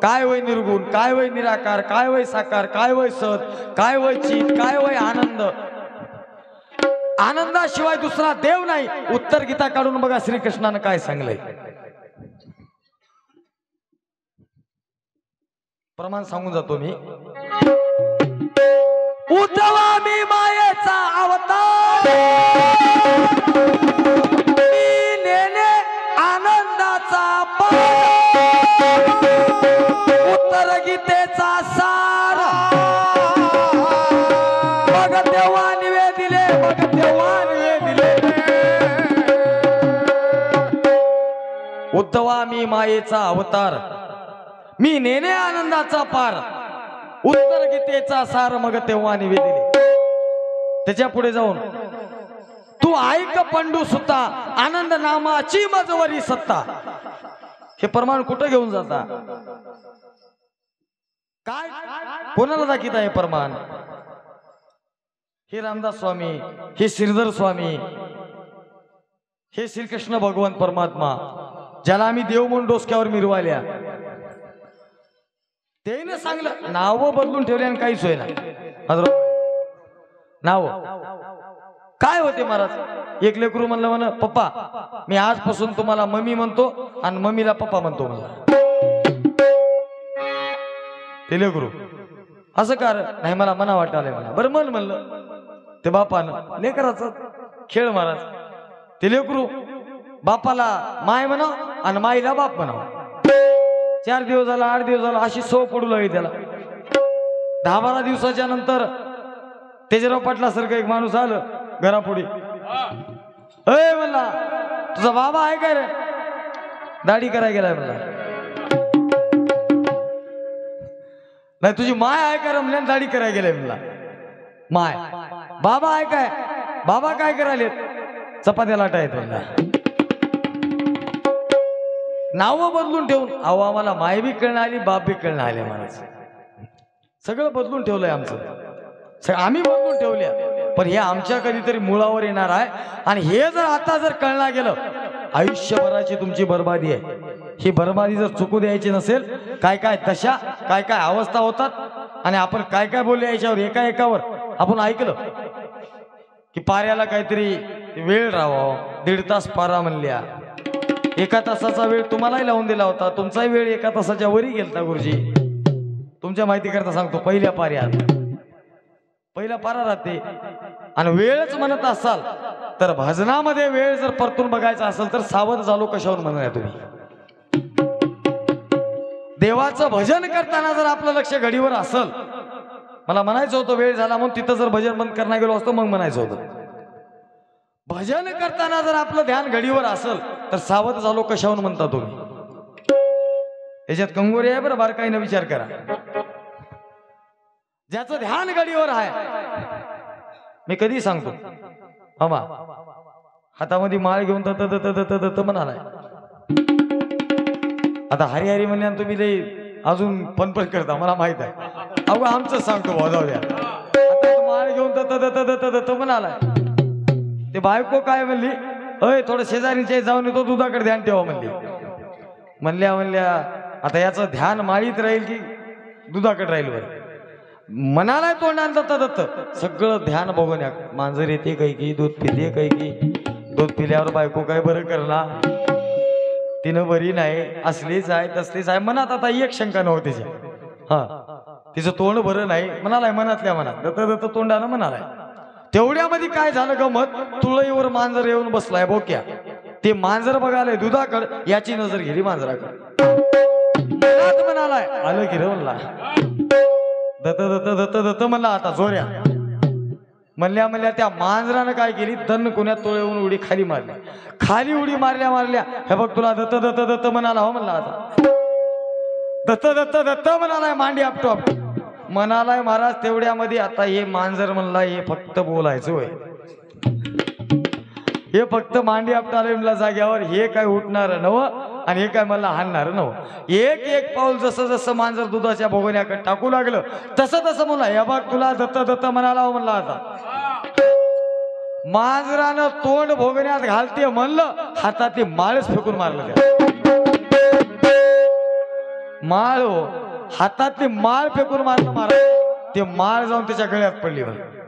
Speaker 1: काय वय निर्गुण, काय वय निराकार, काय वय साकार, काय वय सत, काय वय चित, काय वय आनंद. आनंदाशिवाय दुसरा देव नाही. उत्तर गीता काढून बघा श्रीकृष्णानं काय सांगलंय. प्रमाण सांगून जातो मी. उद्धवा मी मायेचा अवतार, मी नेने आनंदाचा पार, उत्तर गीतेचा सार. मग तेव्हा निवेदिले, मग तेव्हा निवेदिले. उद्धवा मी मायेचा अवतार, मी नेने आनंदाचा पार, उत्तर गीतेचा सार मग तेव्हा निवेदिले. त्याच्या पुढे जाऊन तू ऐक पंडू सुता, आनंद नामाची मजवरी सत्ता. हे प्रमाण कुठं घेऊन जाता? काय कोणाला दाखित आहे प्रमाण? हे रामदास स्वामी, हे श्रीधर स्वामी, हे श्रीकृष्ण भगवान परमात्मा, ज्याला आम्ही देव म्हणून डोसक्यावर मिरवाल्या, त्याने सांगलं. नाव बदलून ठेवले आणि काहीच होय ना. नाव काय होते महाराज? एक लेकरू म्हणलं म्हण, पप्पा मी आजपासून तुम्हाला मम्मी म्हणतो आणि मम्मीला पप्पा म्हणतो म्हणला. ते लेकरू असं कारण नाही, मला मना वाटायला म्हणा. बरं मन म्हणलं ते बापानं, लेकराचं खेळ महाराज. ते लेकरू बापाला माय म्हणाव आणि माईला बाप म्हणाव. 4 दिवस झाला, 8 दिवस झाला, अशी सव पडू लागली त्याला. 10-12 दिवसाच्या नंतर तेजराव पाटलासारखं एक माणूस आलं घरापुढे. अय म्हणला, तुझा बाबा आहे काय रे? दाढी करायला गेलाय म्हणला. नाही, तुझी माय आहे का रमल्यान दाढी करायला गेलाय म्हणला. माय बाबा आहे काय? बाबा काय करायले? चपात्या लाटायत म्हणला. नाव बदलून ठेवून, अहो आम्हाला माय बी कळणं आली, बाप बी कळणं आले महाराज. सगळं बदलून ठेवलंय आमचं, आम्ही बदलून ठेवल्या. पण हे आमच्या कधीतरी मुळावर येणार आहे. आणि हे जर आता जर कळणार गेलं, आयुष्यभराची तुमची बर्बादी आहे. ही बर्बादी जर चुकू द्यायची नसेल, काय काय दशा, काय काय अवस्था होतात. आणि आपण काय काय बोलले याच्यावर, एका एकावर आपण ऐकलं की पाऱ्याला काहीतरी वेळ राहावा, 1.5 तास पारा म्हणल्या. 1 तासाचा वेळ तुम्हालाही लावून दिला होता, तुमचाही वेळ 1 तासाच्या वरी गेलता गुरुजी. तुमच्या माहिती करता सांगतो, पहिल्या पाऱ्यात पहिला पारा राहते. आणि वेळच म्हणत असाल तर भजनामध्ये वेळ जर परतून बघायचा असेल तर सावध झालो कशावर म्हणूया तुम्ही. देवाचं भजन करताना जर आपलं लक्ष घडीवर असेल, मला म्हणायचं होतं वेळ झाला म्हणून तिथं जर भजन बंद करण्यात गेलो असतो मग म्हणायचं होतं. भजन करताना जर आपलं ध्यान घडीवर असेल तर सावध झालो कशावर म्हणता तुम्ही. याच्यात कंगोरी आहे बरं, बारकाईनं विचार करा. ज्याचं ध्यान घडीवर आहे, मी कधी सांगतो मामा हातामध्ये माळ घेऊन तत म्हणालाय. आता हरी हरी म्हणल्या तुम्ही लई अजून पणपण करता, मला माहित आहे. अगो आमचं सांगतो भाऊ, जाऊ द्या. आता माळ घेऊन तत म्हणालाय. ते बायको काय म्हणली, अय थोडं शेजारीच्या जाऊन येतो, दुधाकडे ध्यान ठेवा म्हणली. म्हणल्या आता याचं ध्यान माळीत राहील की दुधाकडे राहील? बरं म्हणालाय तोंडांत दत्त सगळं ध्यान बघून या. मांजर येते काही की, दूध पिते काही की. दूध पिल्यावर बायको काय बरं करणार, तिनं बरी नाही, असलीच आहे तसलीच आहे मनात. आता एक शंका नव्हती तिच्या, हा तिचं तोंड बरं नाही म्हणालाय, मनातल्या मनात दत्त तोंडानं म्हणालाय. तेवढ्यामध्ये काय झालं गमत, तुळईवर मांजर येऊन बसलाय बोक्या. ते मांजर बघायला दुधाकड, याची नजर गेली मांजराकडे. म्हणालाय आलं की रे म्हणला. दत्त म्हणला आता जोऱ्या. म्हणल्या त्या मांजरानं काय केली, दन कोण्यात तोळेवून उडी खाली मारली. खाली उडी मारल्या हे बघ तुला दत्त म्हणाला हो म्हणला. आता दत्त म्हणालाय मांडी आपटो आपटो म्हणालाय महाराज. तेवढ्यामध्ये आता हे मांजर म्हणला हे फक्त बोलायचं होय, हे फक्त मांडी आपटाले म्हणला जाग्यावर, हे काय उठणार नव आणि हे काय मला हाणणार नव. एक पाऊल जसं जसं मांजर दुधाच्या भोगण्याकडे टाकू लागलं तसं म्हणला हे बघ तुला दत्त म्हणाला हो म्हणला. आता मांजरानं तोंड भोगण्यात घालते म्हणलं, हातात ते माळच फेकून मारलं. माळ हो, हातात ते माळ फेकून मारलं महाराज. ते माळ जाऊन त्याच्या गळ्यात पडली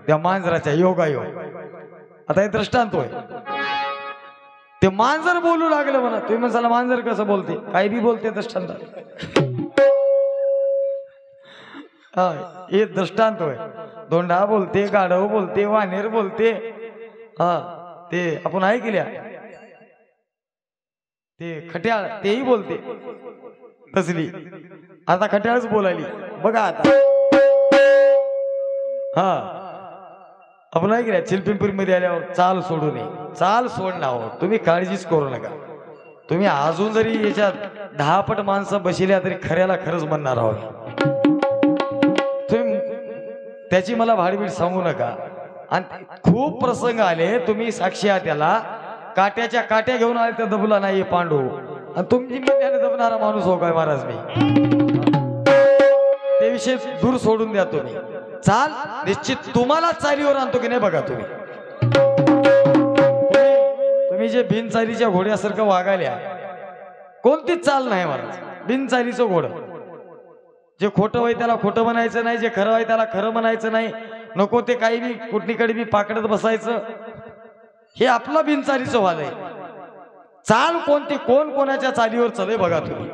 Speaker 1: त्या मांजराच्या. योगायोग. आता हे दृष्टांत होय. ते मांजर बोलू लागलं म्हणा. तुम्ही म्हणसाला मांजर कसं बोलते, काही बी बोलते दृष्टांत. हा हे दृष्टांत होय. धोंडा बोलते, गाढव बोलते, वानेर बोलते. हा ते आपण ऐकल्या. ते खट्याळ तेही बोलते तसली. आता खट्याळच बोलायली बघा आता. हा आपण ऐकल्या चिलपिंपरी मध्ये आल्यावर चाल सोडू नये, चाल सोडणार. तुम्ही काळजीच करू नका. तुम्ही अजून जरी याच्यात 10 पट माणसं बसल्या तरी खऱ्याला खरंच म्हणणार आहोत. तुम्ही त्याची मला भाडबीड सांगू नका. आणि खूप प्रसंग आले, तुम्ही साक्षी आहात त्याला. काट्याच्या काट्या घेऊन आले तर दबला नाही पांडू. आणि तुमची त्याने दबणारा माणूस हो काय महाराज मी. ते विषय दूर सोडून द्या तुम्ही. चाल निश्चित तुम्हाला चालीवर आणतो की नाही बघा. तुम्ही जे बिनचालीच्या घोड्यासारखं वागायला, कोणतीच चाल नाही महाराज. बिनचालीचं घोडं. जे खोटं होय त्याला खोटं म्हणायचं नाही, जे खरं आहे त्याला खरं म्हणायचं नाही. नको ते काही बी कुठलीकडे बी पाकडत बसायचं. हे आपलं बिनचालीचं वाल आहे. चाल कोणती, कोण कोणाच्या चालीवर चले बघा तुम्ही.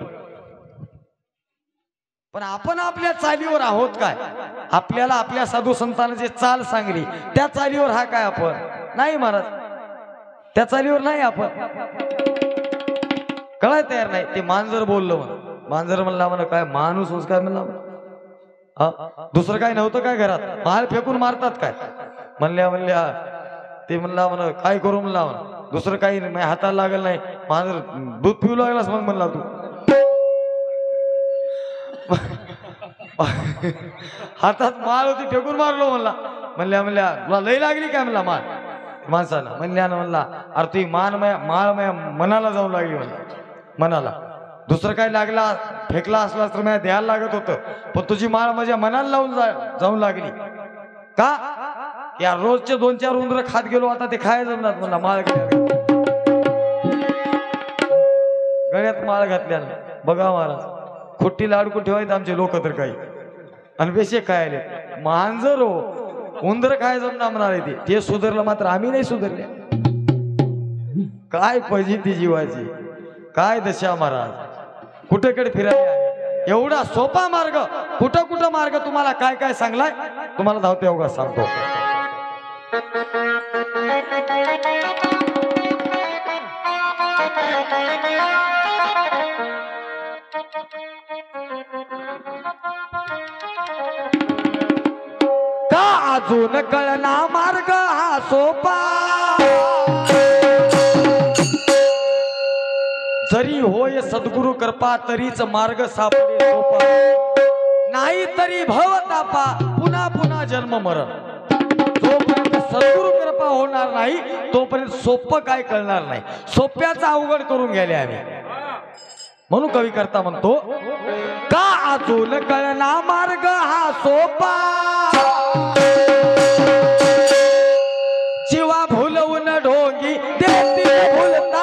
Speaker 1: पण आपण आपल्या चालीवर आहोत काय? आपल्याला आपल्या साधू संतांना जे चाल सांगली त्या चालीवर हा काय आपण नाही महाराज, त्या चालीवर नाही आपण. कळाय तयार नाही. ते मांजर बोललं म्हणा, मांजर म्हणला म्हणा काय माणूस काय म्हणला, दुसरं काय नव्हतं काय घरात, माल फेकून मारतात काय म्हणल्या ते म्हणला म्हणा काय करू म्हणला म्हणा, दुसरं काही नाही माझ्या हाताला लागल नाही. मांजर दूध पिऊ लागलास मग म्हणला तू हातात माळ होती फेकून मारलो म्हणला. म्हणल्या तुला लई लागली काय म्हणला माळ माणसाला. म्हणला अरे तुझी माळ माझ्या मनाला जाऊन लागली म्हणला, मनाला. दुसरं काय लागला फेकला असला तर माझ्या द्यायला लागत होतं, पण तुझी माळ माझ्या मनाला लावून जाऊन लागली का? या रोजचे 2-4 उंदर खात गेलो, आता ते खायला जमणार म्हणला. माळ गळ्यात माळ घातल्या बघा महाराज, खोटीला अडकून ठेवायचं आमचे लोक तर काही. आणि बेशे खायले मांजर हो उंदर खाय जमणार म्हणाले ते सुधारलं, मात्र आम्ही नाही सुधारले. काय पाहिजे ती जीवाची, काय दशा महाराज. कुठेकडे फिरायला एवढा सोपा मार्ग, कुठं मार्ग तुम्हाला काय काय सांगलाय तुम्हाला धावते एवढा सांगतो. का अजून कळना मार्ग हा सोपा, जरी होय सद्गुरु कृपा तरीच मार्ग सापडे सोपा, नाही तरी भवतापा पुन्हा पुन्हा जन्म मरण. जोपर्यंत सद्गुरु कृपा होणार नाही तोपर्यंत सोपं काय कळणार नाही. सोप्याचा अवघड करून गेले आम्ही. म्हणून कवी करता म्हणतो का अजून कळना मार्ग हा सोपा, जीवा भुलवून ढोंगी देती भुलता.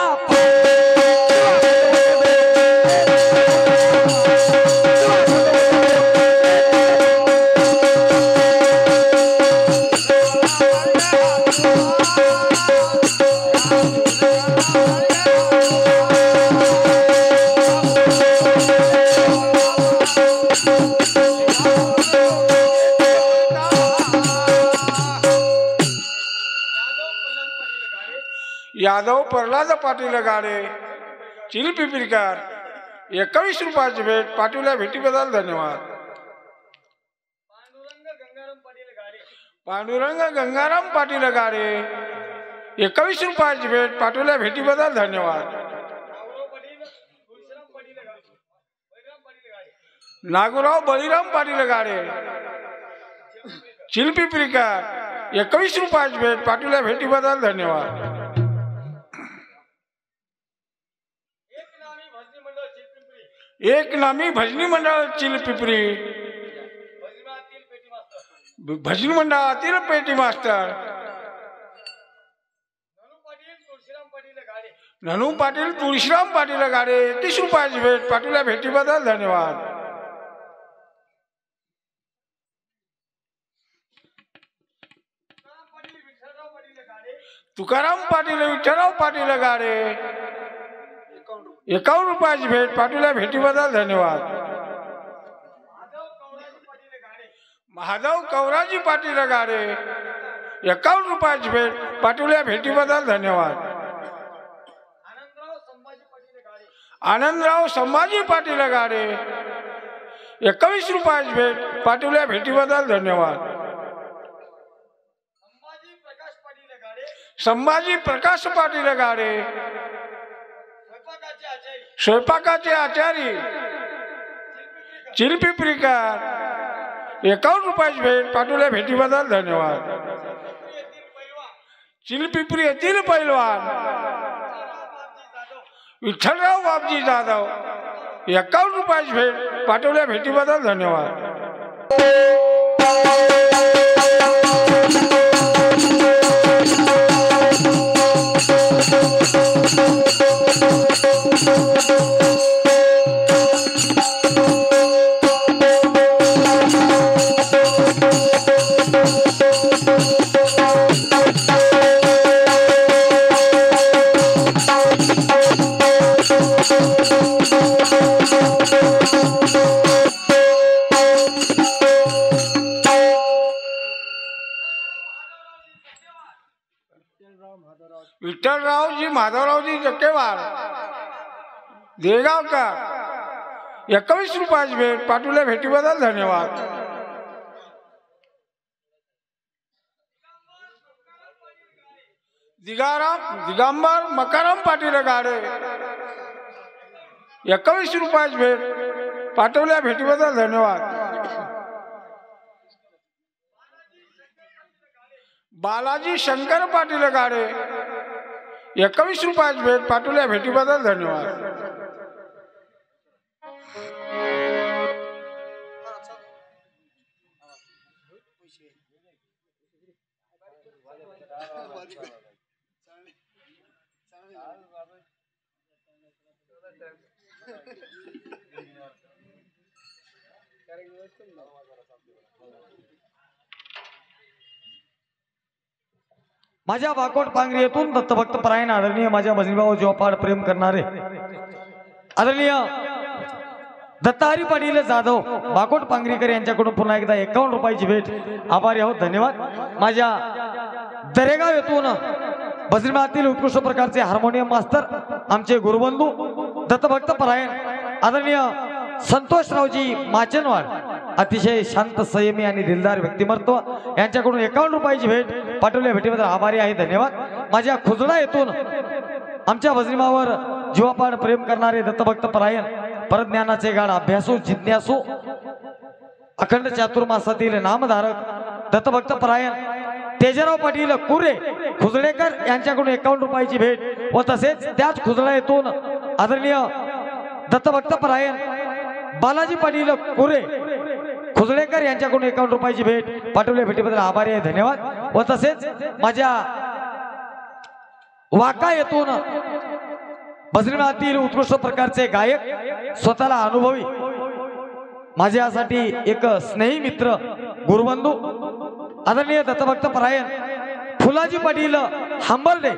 Speaker 2: यादव प्रल्हाद पाटील गाडे चिलपिंपरीकर 21 रुपयाची भेट पाटीलला भेटीबद्दल धन्यवाद. पांडुरंग गंगाराम पाटील गाडे 21 रुपयाची भेट पाटीलला भेटीबद्दल धन्यवाद. नागुराव बळीराम पाटील गाडे चिलपिंपरीकर 21 रुपयाची भेट पाटीलला भेटीबद्दल धन्यवाद. एक नामी भजनी मंडळ चिलपिंपरी भजनी मंडळातील पेटी मास्टर ननू पाटील तुळशीराम पाटील गाडे 21 रुपयाची भेट पाटीलला भेटीबद्दल धन्यवाद. तुकाराम पाटील विठ्ठलराव पाटील गाडे 51 रुपयाची भेट पाटीलला भेटीबद्दल धन्यवाद. महादेव कवराजी पाटील गाडे 51 रुपयाची भेट पाटीलला भेटीबद्दल धन्यवाद. आनंदराव संभाजी पाटील गाडे 21 रुपयाची भेट पाटीलला भेटीबद्दल धन्यवाद. संभाजी प्रकाश पाटील गाडे स्वयंपाकाचे आचारी चिलपिंपरीकर 51 रुपयाची भेट पाटीलला भेटीबद्दल धन्यवाद. चिलपिंपरी येथील पैलवान विठ्ठलराव बापजी जाधव 51 रुपयाची भेट पाटीलला भेटीबद्दल धन्यवाद. विठ्ठलरावजी माधवरावजी जक्केवार देगावकर 21 रुपयाची भेट पाठवल्या भेटीबद्दल धन्यवाद. दिगंबर मकाराम पाटील गाडे 21 रुपयाची भेट पाठवल्या भेटीबद्दल धन्यवाद. बालाजी शंकर पाटील गाडे 21 रुपयाची भेट पाठवल्या भेटीबद्दल धन्यवाद.
Speaker 1: माझ्या वाकोट पांगरी येथून दत्तभक्त परायण आदरणीय माझ्या भजनीभाऊ जोपाड प्रेम करणारे आदरणीय दत्ताहरी पाटील जाधव वाकोट पांगरीकर यांच्याकडून पुन्हा एकदा 51 रुपयाची भेट. आभारी आहोत, धन्यवाद. माझ्या दरेगाव येथून भजनीभातील उत्कृष्ट प्रकारचे हार्मोनियम मास्तर आमचे गुरुबंधू दत्तभक्त परायण आदरणीय संतोषरावजी माचनवाड अतिशय शांत संयमी आणि दिलदार व्यक्तिमत्व यांच्याकडून 51 रुपयाची भेट पाठवल्या भेटीबद्दल आभारी आहे, धन्यवाद. माझ्या खुजडा येथून आमच्या भजनीभावर जीवापाड प्रेम करणारे दत्तभक्त परायण परज्ञानाचे गाढ अभ्यासू जिज्ञासू अखंड चातुर्मासातील नामधारक दत्तभक्त परायण तेजराव पाटील कुरे खुजडेकर यांच्याकडून 51 रुपयाची भेट व तसेच त्याच खुजडा येथून आदरणीय दत्तभक्त परायण बालाजी पाटील कुरे खुजडेकर यांच्याकडून 51 रुपयाची भेट पाठवल्या भेटीबद्दल आभारी आहे, धन्यवाद. व तसेच माझ्या वाका येथून भजनीभातील उत्कृष्ट प्रकारचे गायक स्वतःला अनुभवी माझ्यासाठी एक स्नेही मित्र गुरुबंधू आदरणीय दत्तभक्त परायण फुलाजी पाटील हंबर्डे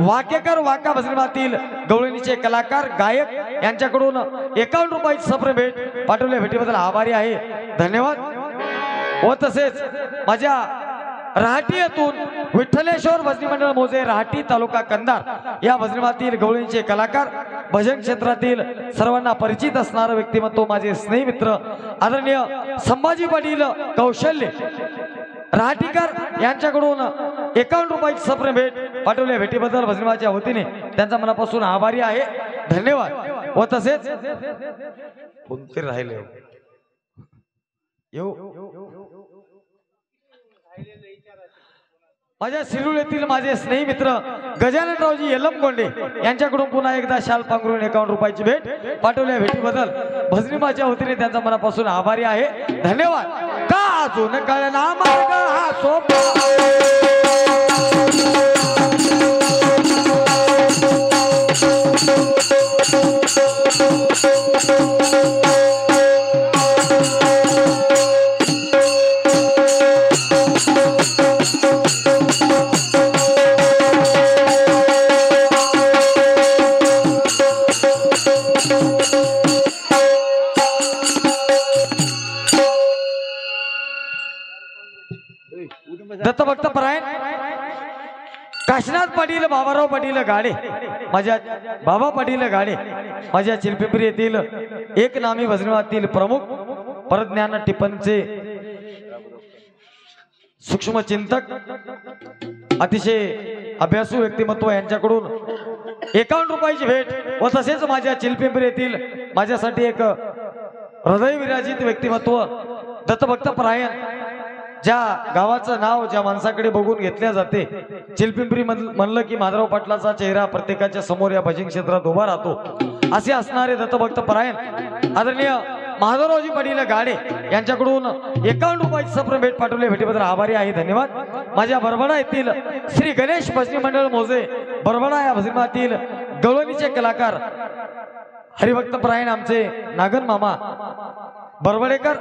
Speaker 1: वाकेकर वाका भजनीभातील गवळणीचे कलाकार गायक यांच्याकडून 51 रुपयाची सप्र भेट पाठवल्या भेटीबद्दल आभारी आहे, धन्यवाद. व तसेच माझ्या राहाटी येथून विठ्ठलेश्वर भजनी मंडळ मोजे राहाटी तालुका कंधार या भजनीभातील गवळणीचे कलाकार भजन क्षेत्रातील सर्वांना परिचित असणारे व्यक्तिमत्व माझे स्नेही मित्र आदरणीय संभाजी पाटील कौशल्य राहटीकर यांच्याकडून 51 रुपयाची सप्र भेट पाठवल्या भेटीबद्दल भजनीभाच्या वतीने त्यांचा मनापासून आभारी आहे, धन्यवाद. व तसेच कोणते राहिले माझ्या शिरूर येथील माझे स्नेही मित्र गजाननरावजी येलमकोंडे यांच्याकडून पुन्हा एकदा शाल पांघरून 51 रुपयाची भेट पाठवल्या भेटीबद्दल भजनीभाच्या वतीने त्यांचा मनापासून आभारी आहे, धन्यवाद. का अजून कळना मार्ग हा सोपा दत्तभक्त परायण काशीनाथ पाटील बाबाराव पाटील गाडे माझ्या बाबा पाटील गाडे माझ्या चिलपिंपरी येथील एक नामी भजनीभातील प्रमुख परज्ञान टिप्पणचे सूक्ष्म चिंतक अतिशय अभ्यासू व्यक्तिमत्व यांच्याकडून 51 रुपयाची भेट व तसेच माझ्या चिलपिंपरी येथील माझ्यासाठी एक हृदय विराजित व्यक्तिमत्व दत्तभक्त परायण ज्या गावाचं नाव ज्या माणसाकडे बघून घेतल्या जाते चिलपिंपरी म्हणलं की माधवराव पाटलाचा चेहरा प्रत्येकाच्या समोर या भजन क्षेत्रात उभा राहतो असे असणारे दत्तभक्त परायण आदरणीय माधवरावजी पाटील गाडे यांच्याकडून 51 रुपयाची सप्र भेट पाठवल्या भेटीबद्दल आभारी आहे, धन्यवाद. माझ्या बरबडा येथील श्री गणेश भजनी मंडळ मोजे बरबडा या भजनीभातील गवळणीचे कलाकार हरिभक्त परायण आमचे नागन मामा बरबडेकर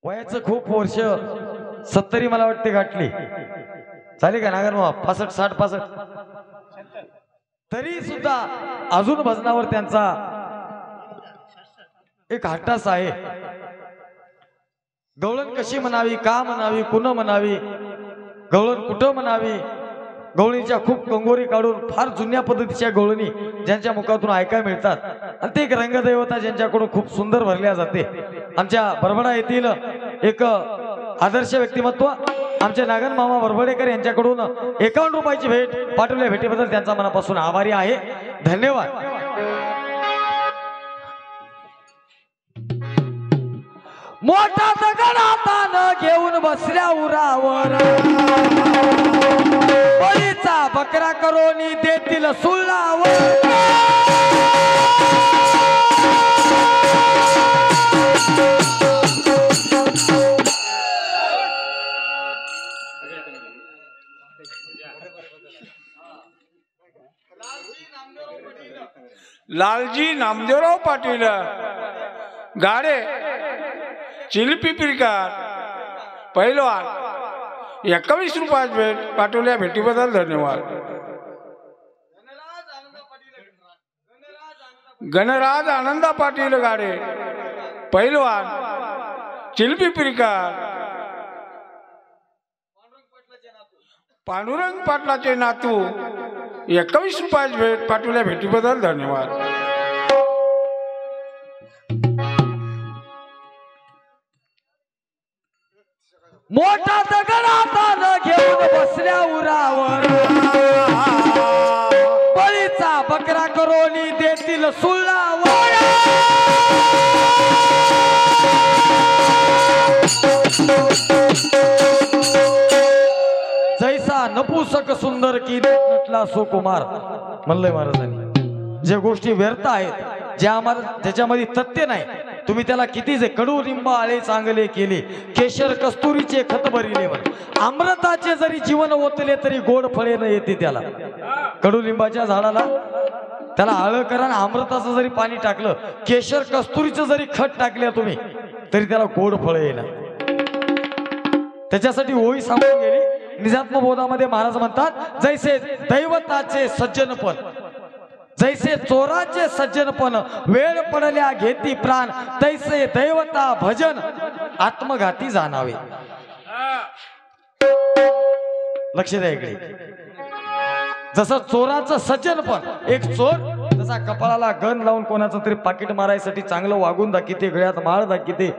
Speaker 1: वयाचं खूप वर्ष 70 मला वाटते गाठली चालेल का नागर मामा 65 60 65 तरी सुद्धा अजून भजनावर त्यांचा एक हट्टास आहे. गवळण कशी म्हणावी का म्हणावी कुण म्हणावी गवळण कुठं म्हणावी, गवळणीच्या खूप कंगोरी काढून फार जुन्या पद्धतीच्या गवळणी ज्यांच्या मुखातून ऐकायला मिळतात आणि ते एक रंगदैवता ज्यांच्याकडून खूप सुंदर भरल्या जाते. आमच्या बरबडा येथील एक आदर्श व्यक्तिमत्व आमचे नागन मामा बरबडेकर यांच्याकडून 51 रुपयाची भेट पाठवल्या. भेटीबद्दल त्यांचा मनापासून आभारी आहे. धन्यवाद. मोठा दगड हातानं घेऊन बसल्या उरावर, बळीचा बकरा करोनी देतील सुळावर.
Speaker 2: लालजी नामदेवराव पाटील गाडे चिलपिपरीकर पहिलवान 21 रुपयाची भेट पाठवल्या. भेटीबद्दल धन्यवाद. गणराज आनंदा पाटील गाडे पहिलवान चिलपिपरीकर पांडुरंग पाटलाचे नातू 21 रुपयाची भेट पाठवल्या. भेटीबद्दल धन्यवाद.
Speaker 1: मोठा दगड हातानं घेऊन बसल्या उरावर, बळीचा बकरा करोनी देतील सुळावर. जैसा नपुसक सुंदर की नटला सुकुमार म्हणलंय महाराजांनी. ज्या गोष्टी व्यर्थ आहेत, ज्याच्यामध्ये तथ्य नाही, तुम्ही त्याला किती जे कडू लिंब आळे चांगले केले, केशर कस्तुरीचे खत भरिले, अमृताचे जरी जीवन ओतले तरी गोड फळे न येते. त्याला कडुलिंबाच्या झाडाला त्याला आळ करा आणि अमृताचं जरी पाणी टाकलं, केशर कस्तुरीचं जरी खत टाकले तुम्ही तरी त्याला गोड फळे येणार. त्याच्यासाठी ओळी सांगून गेली. निजात्म बोधामध्ये महाराज म्हणतात, जैसे दैवताचे सज्जनपण, जैसे चोराचे सज्जनपण, वेळ पडल्या घेती प्राण, तैसे दैवता भजन आत्मघाती जाणावे. लक्ष द्या इकडे. जसं चोराचं सज्जनपण, एक चोर जसा कपाळाला गन लावून कोणाचं तरी पाकिट मारायसाठी चांगलं वागून दाखिते, गळ्यात माळ दाखिते,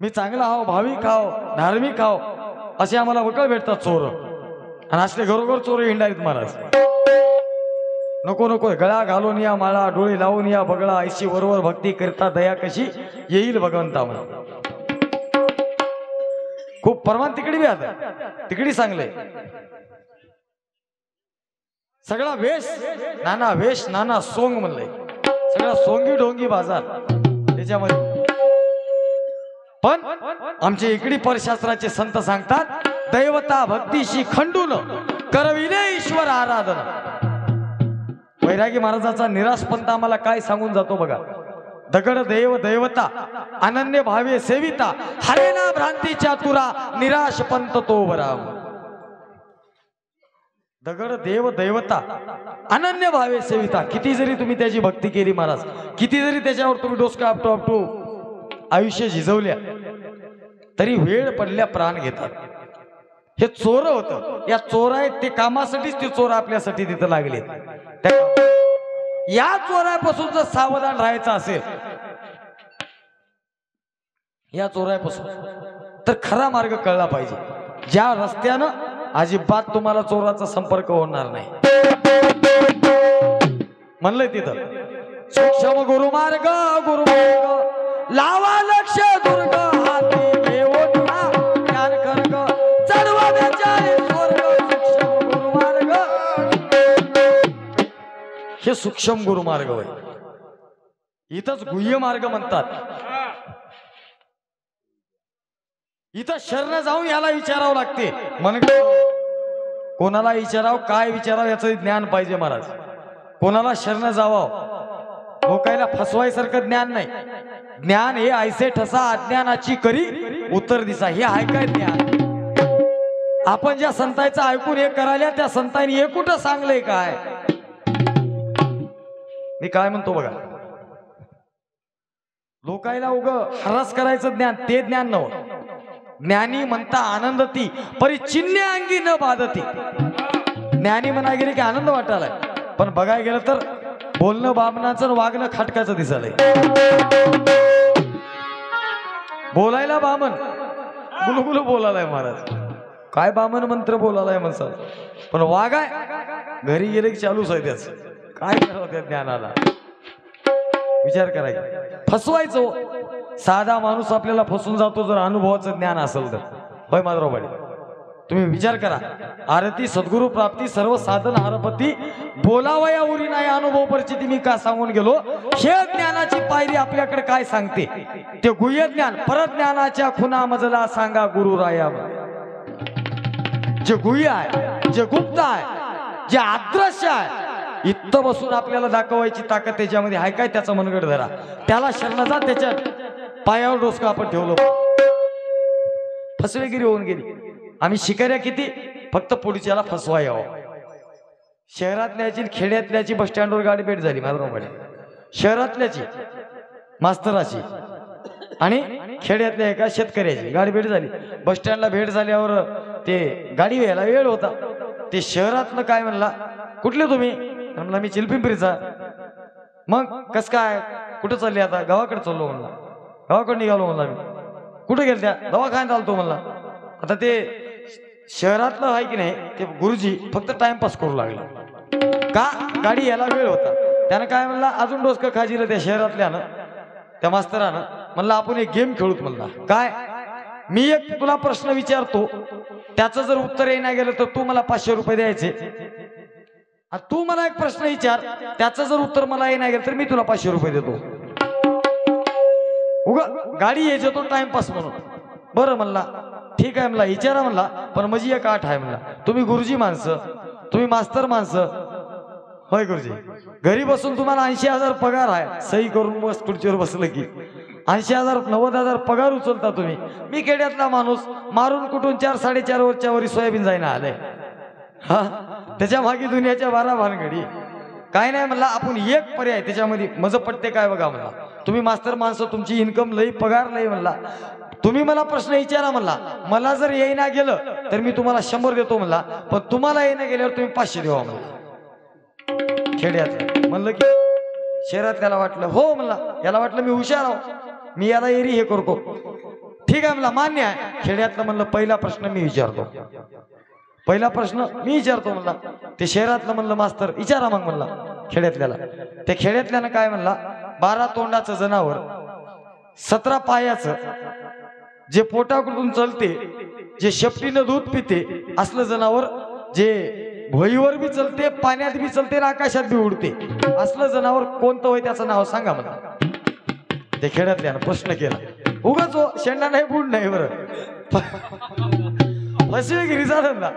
Speaker 1: मी चांगला हाव, भाविक हाव, धार्मिक हाव, असे आम्हाला वकळ भेटतात चोर. आणि असले घरोघर चोर हिंडारीत महाराज. नको नको, गळा घालून या माळा, डोळे लावून या बगळा, ऐशी वरवर भक्ती करता दया कशी येईल भगवंता म्हणा. खूप परमान तिकडी बी आता, तिकडी चांगले. सगळा वेश नाना, वेश नाना सोंग म्हणलंय. सगळा सोंगी ढोंगी बाजार त्याच्यामध्ये. पण आमचे इकडी परशास्त्राचे संत सांगतात, दैवता भक्तीशी खंडून करविले ईश्वर आराधना. वैरागी महाराजाचा निराश पंथ आम्हाला काय सांगून जातो बघा. दगड देव दैवता अनन्य भावे सेविता, हरेना भ्रांतीच्या तुरा निराश पंथ तो बरा. दगड देव दैवता अनन्य भावे सेविता, किती जरी तुम्ही त्याची भक्ती केली महाराज, किती जरी त्याच्यावर तुम्ही डोसका आपटू आपटू आयुष्य झिजवल्या, तरी वेळ पडल्या प्राण घेतात. हे चोर होतं, या चोर आहेत ते कामासाठीच ते चोर आपल्यासाठी तिथं लागले. या चोरापासून जर सावधान राहायचं असेल, या चोरापासून, तर खरा मार्ग कळला पाहिजे. ज्या रस्त्यानं अजिबात तुम्हाला चोराचा संपर्क होणार नाही. म्हणलंय तिथं, सूक्ष्म गुरुमार्ग, गुरुमार्ग लावा लक्ष दुर्ग, हाती घेऊन ज्ञान कर्ग, चढवा बेचाळी स्वर्ग. सूक्ष्म गुरुमार्ग, हे सूक्ष्म गुरुमार्ग होय. इथंच गुह्य मार्ग म्हणतात. इथं शरण जाऊन याला विचारावं लागते. मन कोणाला विचारावं, काय विचारावं याचं ज्ञान पाहिजे महाराज. कोणाला शरण जावावं, लोकायला फसवायसारखं ज्ञान नाही. ज्ञान हे ऐसे ठसा अज्ञानाची करी उत्तर दिसा. हे आहे काय ज्ञान? आपण ज्या संतांचं ऐकून हे करायला, त्या संतांनी हे कुठं सांगलंय काय? मी काय म्हणतो बघा, लोकायला उग हरास करायचं ज्ञान, ते ज्ञान नव्हतं. ज्ञानी म्हणता आनंदती परिचिन्य अंगी न बाधती. ज्ञानी म्हणा गेले की आनंद वाटायलाय, पण बघायला गेलं तर बोलणं बामणाचं आणि वागणं खाटकाचं दिसायलंय. बोलायला बामण गुलगुल बोलायलाय महाराज, काय बामण मंत्र बोलायलाय म्हणसाल, पण वागाय घरी गेले की चालूच आहे त्याच. काय करावं त्या ज्ञानाला, विचार करायचा. फसवायचं हो. साधा माणूस आपल्याला फसून जातो जर अनुभवाचं ज्ञान असेल तर. होय माधवराव पाटील, तुम्ही विचार करा. आरती सद्गुरु प्राप्ती सर्व साधन हरपती, बोलावया उरी नाही अनुभव परिस्थिती मी का सांगून गेलो. हे ज्ञानाची पायरी आपल्याकडे काय सांगते ते गुह्य ज्ञान. परत ज्ञानाच्या खुना मजला सांगा गुरु राया. जे गुह्य आहे, जे गुप्त आहे, जे अदृश्य आहे, इथं बसून आपल्याला दाखवायची ताकद त्याच्यामध्ये आहे काय, त्याचा मनगड धरा. त्याला शरणाचा त्याच्या पायावर डोसकं आपण ठेवलं. फसवेगिरी होऊन गेली. आम्ही शिकाऱ्या किती, फक्त पुढच्याला फसवा यावं. शहरातल्याची खेड्यातल्याची बस स्टँडवर गाडी भेट झाली माझ्याकडे. शहरातल्याची मास्तराची आणि खेड्यातल्या एका शेतकऱ्याची गाडी भेट झाली. बस स्टँडला भेट झाल्यावर ते गाडी यायला वेळ होता. ते शहरातलं काय म्हणला, कुठले तुम्ही? म्हणला मी चिलपिंपरीचा. मग कस काय, कुठं चालले? आता गावाकडे चाललो म्हणला. गावाकडे निघालो म्हणला मी. कुठे गेल? त्या दवाखान्यात आलतो म्हणला. आता ते शहरातलं आहे की नाही ते गुरुजी फक्त टाइमपास करू लागला. का? गाडी यायला वेळ होता. त्यानं काय म्हणला, अजून डोसकं खाजीलं त्या शहरातल्यानं, त्या मास्तरानं. म्हणलं आपण एक गेम खेळूत म्हणला. काय? मी एक तुला प्रश्न विचारतो, त्याचं जर उत्तर येईना गेलं तर तू मला 500 रुपये द्यायचे. तू मला एक प्रश्न विचार, त्याचं जर उत्तर मला येईना गेलं तर मी तुला 500 रुपये देतो. उगा गाडी यायचं तो टाइमपास म्हणून. बरं म्हणला, ठीक आहे म्हणला, विचारा म्हणला, पण माझी एक आठ आहे म्हणला. तुम्ही गुरुजी माणसं, तुम्ही मास्तर माणसं. होय गुरुजी, घरी बसून तुम्हाला 80,000 पगार आहे. सही करून बस खुर्चीवर बसलं की 80,000 90,000 पगार उचलता तुम्ही. मी खेड्यातला माणूस, मारून कुठून 4-4.5 वरच्या वरी सोयाबीन जाईना आलंय. हा, त्याच्या मागे दुनियाच्या 12 भानगडी. काय नाही म्हणला, आपण एक पर्याय त्याच्यामध्ये मज पटते काय बघा म्हणला. तुम्ही मास्तर माणसं, तुमची इन्कम लई, पगार लई म्हणला. तुम्ही मला प्रश्न विचारा म्हणला. मला जर येईना गेलं तर मी तुम्हाला 100 देतो म्हणला, पण तुम्हाला येईना गेल्यावर तुम्ही 500 देवा म्हणला. खेड्यात म्हणलं की शहरात त्याला वाटलं हो म्हणला, याला वाटलं मी हुशार आहो, मी याला एरी हे करतो. ठीक आहे म्हणला, मान्य आहे. खेड्यातलं म्हणलं पहिला प्रश्न मी विचारतो. पहिला प्रश्न मी विचारतो म्हणला. ते शहरातलं म्हणलं मास्तर विचारा मग म्हणला खेड्यातल्याला. त्या खेड्यातल्यानं काय म्हणला, 12 तोंडाचं जनावर, 17 पायाचं, जे पोटाकडून चलते, जे शेपटीनं दूध पिते, असलं जनावर, जे भुईवर बी चलते, पाण्यात बी चलते, आकाशात बी उडते, असलं जनावर कोणतं होय त्याचं नाव सांगा म्हणला. ते खेड्यातल्यानं प्रश्न केला. उगाच हो, शेंडा नाही बुड नाही बरं, फसवेगिरीचा धंदा.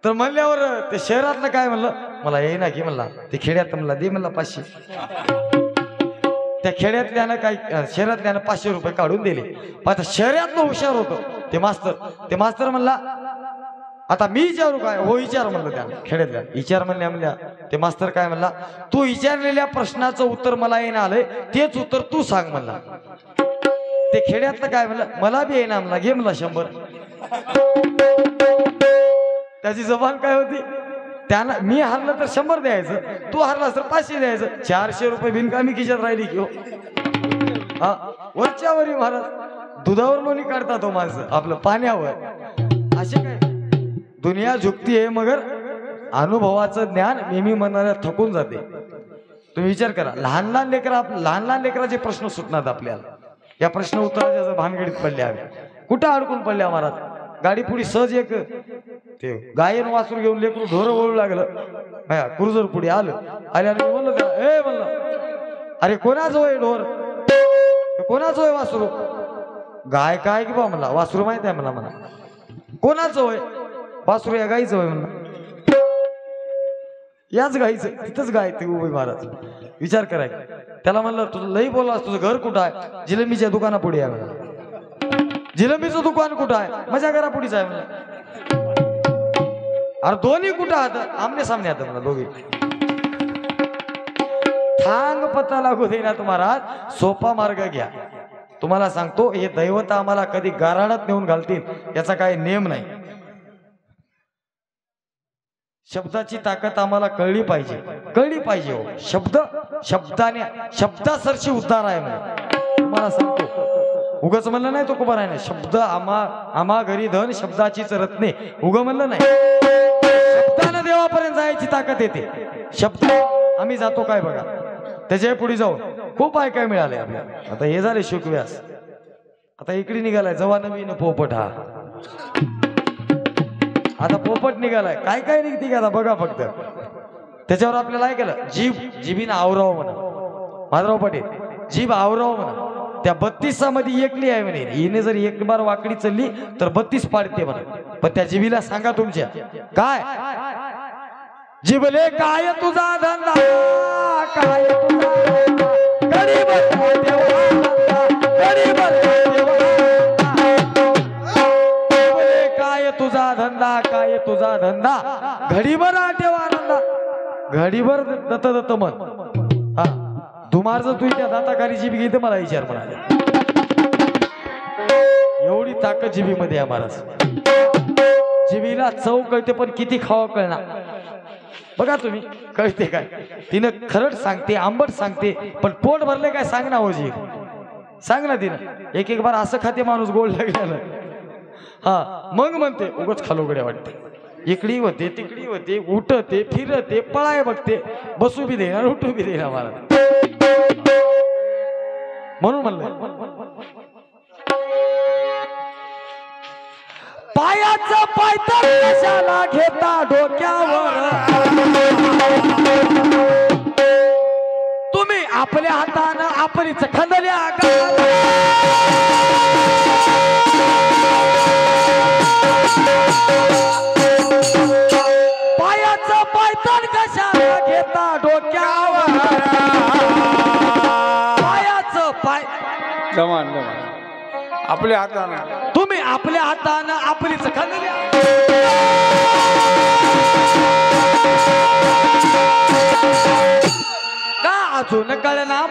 Speaker 1: तर म्हणल्यावर ते शहरातलं काय म्हणलं, मला येईना की म्हणला. ते खेड्यात म्हणला दे म्हणला 500. त्या खेड्यातल्यानं काय, शहरातल्यानं 500 रुपये काढून दिले. आता शहरातलं हुशार होतं ते मास्तर. ते मास्तर म्हणला आता मी विचारू काय? हो विचार म्हणलं. त्यानं खेड्यातल्या विचार म्हणल्या. ते मास्तर काय म्हणला, तू विचारलेल्या प्रश्नाचं उत्तर मला येणं आलंय, तेच उत्तर तू सांग म्हणला. ते खेड्यातलं काय म्हणलं, मला बी येईना म्हणला, घे म्हणला 100. त्याची जबान काय होती, त्यानं मी हारलं तर 100 द्यायचं, तू हारलास तर 500 द्यायचं. 400 रुपये बिनकामी खिशात राहिली की हो. हा, वरच्यावरी महाराज दुधावर लोणी काढतात तो माणसं आपलं पाण्यावर. असे काय दुनिया झुकती आहे, मगर अनुभवाचं ज्ञान नेहमी मनाला थकून जाते. तुम्ही विचार करा, लहान लहान लेकराचे प्रश्न सुटणार आपल्याला. या प्रश्न उत्तराच्या भानगडीत पडल्या, कुठं अडकून पडल्या महाराज. गाडी पुढे सहज एक ते गायन वासरू घेऊन लेकरू ढोरं वळू लागलं. क्रुझर पुढे आल्यानं म्हणलं त्याला, ए म्हणलं, अरे कोणाचं होय ढोर, कोणाचं होय वासरू? गाय काय की बा म्हणला, वासरू माहित आहे म्हणा. कोणाचं होय वासरू? या गाईचं होय म्हणला. याच गाईचं, तिथंच गाय ते उभे महाराज. विचार करायचा. त्याला म्हणलं तुझं लई बोललास, तुझं घर कुठं आहे? जिलेबीच्या दुकाना पुढे आहे म्हणला. जिलेबीचं दुकान कुठं आहे? माझ्या घरा पुढेच आहे म्हणला. अरे दोन्ही कुठं आहात? आमने सामने आहात म्हणला दोघे. थांग पत्ता लागू देना महाराज, सोपा मार्ग घ्या. तुम्हाला सांगतो, हे दैवत आम्हाला कधी गाराडात नेऊन घालतील याचा काही नियम नाही. शब्दाची ताकद आम्हाला कळली पाहिजे हो. शब्दासरशी उद्धार आहे म्हणे. तुम्हाला सांगतो, उगाच म्हणलं नाही तो कुमार आहे ना, शब्द आम्हा घरी धन शब्दाचीच रत्ने, उग म्हणलं नाही. शब्दानं देवापर्यंत जायची ताकद येते. शब्द आम्ही जातो काय बघा, त्याच्या पुढे जाऊन खूप ऐकाय मिळाले आपल्याला. आता हे झाले शुकव्यास, आता इकडे निघालाय जवा नवीन पोपट. हा आता पोपट निघालाय, काय काय निघते का आता बघा फक्त. त्याच्यावर आपल्याला काय केलं, जीभीनं आवराव म्हणा. माधवराव पाटील, जीभ आवराव म्हणा. त्या 32 मध्ये एकली आहे म्हणे, हिने जर एक बार वाकडी चलली तर 32 पाडते म्हणा. पण त्या जीभीला सांगा तुमच्या, काय जिबले काय तुझा धंदा, काय तुझा गरीब काय तुझा धंदा, काय तुझा धंदा, घडीभर ठेवा आनंदा. घडीभर दत्त मन. हा धुमार जर तू त्या दाताखाली जीभ घेते मला विचार म्हणाले. एवढी ताकद जिभीमध्ये आहे महाराज. जिभीला चव कळते पण किती खावा कळणार बघा तुम्ही. कळते काय, तिनं खरट सांगते, आंबट सांगते, पण पोट भरले काय सांग ना हो जी, सांग ना तिनं. एक बार असं खाते माणूस गोड लागलेलं. हा मग म्हणते उगाच खालोगड्या वाटते. इकडी होते तिकडी होते, उठते फिरते पळाय बघते, बसू बी देणार उठू बी देणार मला. म्हणून म्हणलं पायाचं पायतर कशाला घेता डोक्यावर, तुम्ही आपल्या हातानं आपलीच खंदल्या. पायाचं पायतर कशाला घेता डोक्यावर, पायाचं पाय
Speaker 2: जमान आपल्या हातानं,
Speaker 1: तुम्ही आपल्या हातानं आपलीच खंदल्या. का अजून कळना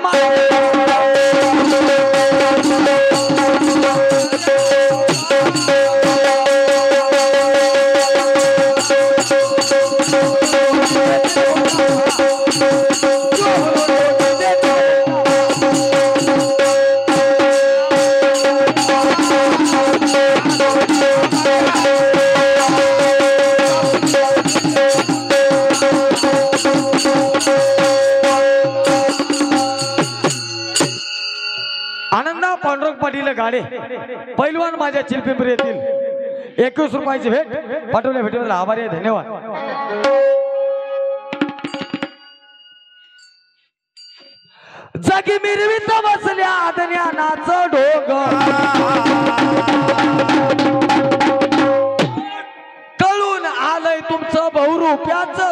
Speaker 1: आनंदा पांडुरंग पाटील गाडे पैलवान माझ्या चिलपिंपरी येथील 21 रुपयाची भेट पाठवल्या. भेटीबद्दल आभारी आहे, धन्यवाद. जागी मिरवीत बसल्या ज्ञानाचं ढोग, कळून आलंय तुमचं बहुरूप्याचं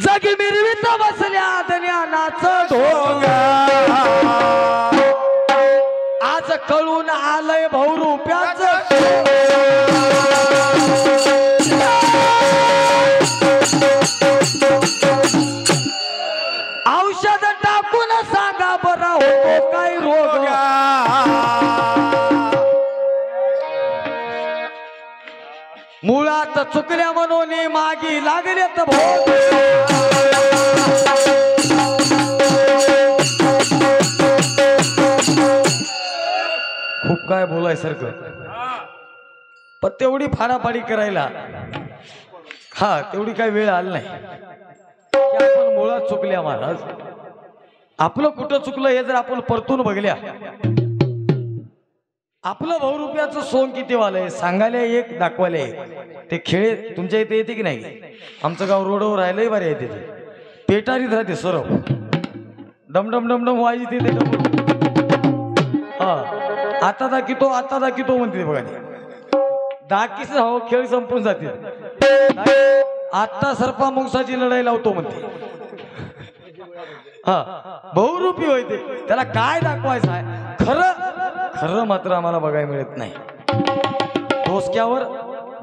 Speaker 1: जागी मिरवीत बसल्या ज्ञानाचं ढोग, आज कळून आलंय बहुरूप्याचं. औषध टाकून सांगा बरा होतो काय रोग, मुळात चुकल्या म्हणून मागी लागलेत भोग. खूप काय बोलायसारखं, पण तेवढी फाडाफाडी करायला हा तेवढी काय वेळ आली नाही. की आपण मुळात चुकल्या महाराज. आपलं कुठं चुकलं हे जर आपण परतून बघल्या, आपलं बहुरूप्याचं सोंग किती वालंय सांगायला एक दाखवायला एक. ते खेळ तुमच्या इथे येते की नाही? आमचं गाव रोडवर राहिलंय बरं येते, पेटारीत राहते सरव, डमडम डमडम वाजी तिथे. हा आता दाखितो आता दाखितो म्हणते बघा. दाखीच हो खेळ संपून जाते. आता सर्पा मुंगसाची लढाई लावतो म्हणते. हा बहुरूपी होते, त्याला काय दाखवायचं आहे? खरं खरं मात्र आम्हाला बघायला मिळत नाही.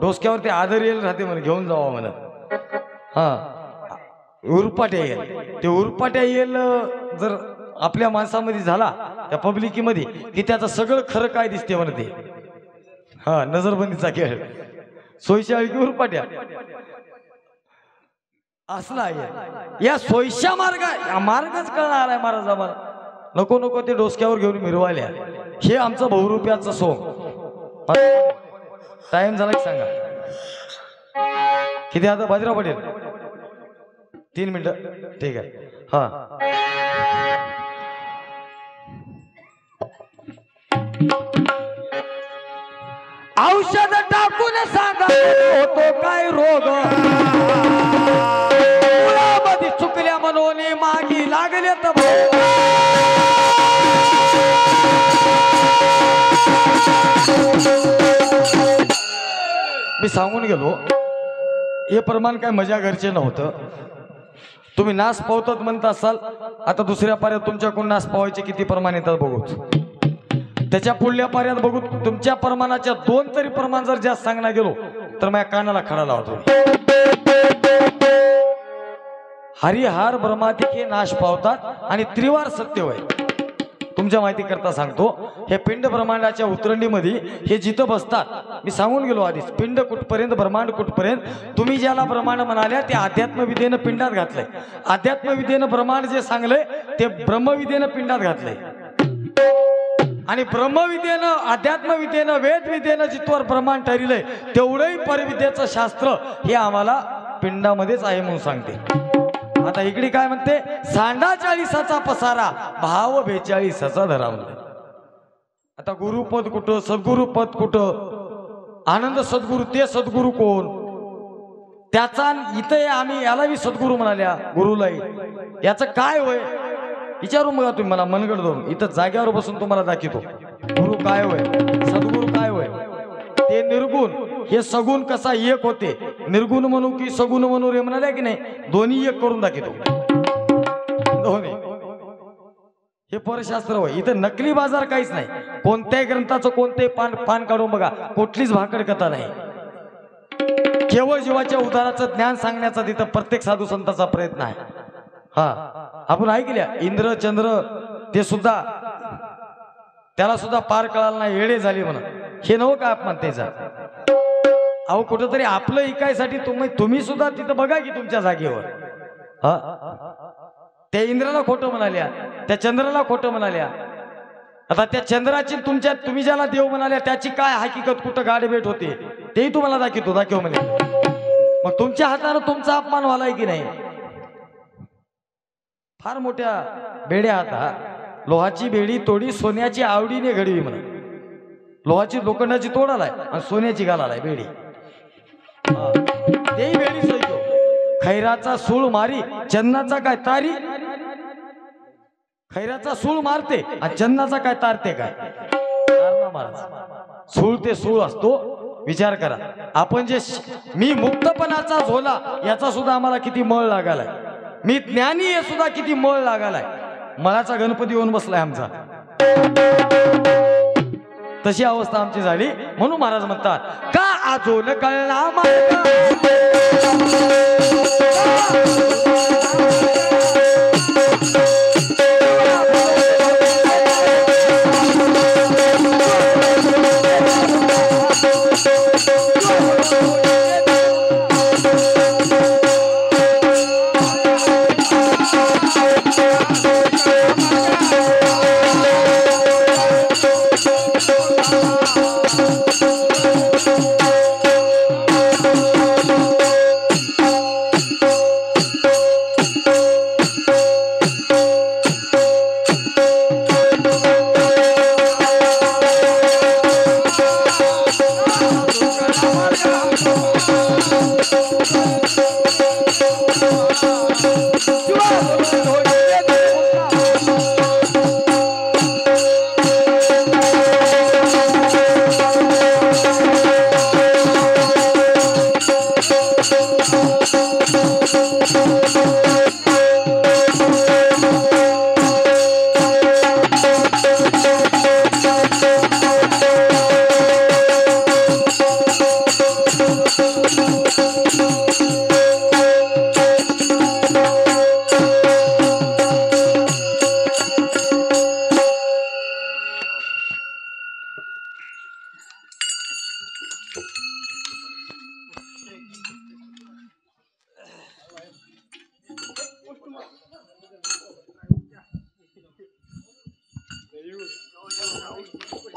Speaker 1: डोसक्यावर ते आदर येईल राहते म्हणे, घेऊन जावं म्हणत. हा उरपाट्या येईल. ते उरपाट्या येईल जर आपल्या माणसामध्ये झाला त्या पब्लिकीमध्ये की त्याचं सगळं खरं काय दिसते म्हणते. हा नजरबंदीचा खेळ सोयीच्या की उरपाट्या असला आहे. या सोयीच्या मार्गच कळणार आहे महाराज आम्हाला. नको नको ते डोसक्यावर घेऊन मिरवाल्या. हे आमचं बहुरूप्याचं सोंग. टाइम झाला की सांगा किती आता बाजीराव पटेल 3 मिनिटं ठीक आहे. हा औषध टाकून सांगा होतो काय रोग मुळामध्ये चुकल्या म्हणून मागी लागले तर मी सांगून गेलो. हे प्रमाण काय मजा घरचे नव्हतं. तुम्ही नास पावतात म्हणत असाल. आता दुसऱ्या पाऱ्यात तुमच्याकडून नास पावायचे किती प्रमाण येतात बघू. त्याच्या पुढल्या पाऱ्यात बघू तुमच्या प्रमाणाच्या 2 तरी प्रमाण जर जास्त सांगण्यात गेलो तर माझ्या कानाला खडा लावतो. हरिहार ब्रह्मातिके नाश पावतात आणि त्रिवार सत्य होय. तुमच्या माहिती करता सांगतो. हे पिंड ब्रह्मांडाच्या उतरंडीमध्ये हे जिथं बसतात मी सांगून गेलो आधीच. पिंड कुठपर्यंत ब्रह्मांड कुठपर्यंत. तुम्ही ज्याला ब्रह्मांड म्हणाल्या ते अध्यात्मविद्येनं पिंडात घातलंय. अध्यात्मविद्येनं ब्रह्मांड जे सांगलंय ते ब्रह्मविद्येनं पिंडात घातलंय. आणि ब्रह्मविद्येनं अध्यात्मविद्येनं वेदविद्येनं जिथवर ब्रह्मांड ठरलंय तेवढंही परविद्येचं शास्त्र हे आम्हाला पिंडामध्येच आहे म्हणून सांगते. आता इकडे काय म्हणते. सांडा 40चा पसारा भाव 42चा धरावलाय. आता गुरुपद कुठं सद्गुरुपद कुठं. आनंद सद्गुरु ते सद्गुरु कोण त्याचा. इथं आम्ही यालाही सद्गुरु म्हणाल्या गुरुलाही. याचं काय होय विचारून बघा तुम्ही मला मनगड धरून. इथं जाग्यावर बसून तुम्हाला दाखवतो गुरु काय होय सद्गुरु काय होय. ते निर्गुण हे सगुण कसा एक होते. निर्गुण म्हणू की सगुण म्हणू रे म्हणाले की नाही. दोन्ही एक करून दाखवतो. दोन्ही हे परशास्त्र होय. इथं नकली बाजार काहीच नाही. कोणत्याही ग्रंथाचं कोणतेही पान काढून बघा कुठलीच भाकड कथा नाही. केवळ जीवाच्या उदाराचं ज्ञान सांगण्याचा तिथं प्रत्येक साधू संतांचा प्रयत्न आहे. हा आपण ऐकल्या इंद्र चंद्र ते सुद्धा त्याला सुद्धा पार कळाला नाही येडे झाले म्हणून. हे नव का अपमान त्याचा. अहो कुठंतरी आपलं ऐकायसाठी तुम्ही सुद्धा तिथं बघा की तुमच्या जागेवर. त्या इंद्राला खोटं म्हणाल्या त्या चंद्राला खोटं म्हणाल्या. आता त्या चंद्राची तुम्ही ज्याला देव म्हणाल्या त्याची काय हकीकत कुठं गाडभेट होते तेही तुम्हाला दाखव म्हणे. मग तुमच्या हातानं तुमचा अपमान व्हालाय की नाही. फार मोठ्या बेड्या आता. लोहाची बेडी तोडी सोन्याची आवडीने घडवी म्हणा. लोहाची लोखंडाची तोडालाय आणि सोन्याची घालालाय बेडी. तेही बेडी सोयतो. खैराचा सूळ मारी चन्नाचा काय तारी. खैराचा सूळ मारते आणि चन्नाचा काय तारते काय. सूळ ते सूळ असतो. विचार करा आपण जे मी मुक्तपणाचा झोला याचा सुद्धा आम्हाला किती मळ लागालाय. मी ज्ञानी हे सुद्धा किती मळ लागालाय. मळाचा गणपती येऊन बसलाय आमचा. तशी अवस्था आमची झाली. म्हणून महाराज म्हणतात का अजून कळला
Speaker 3: नाही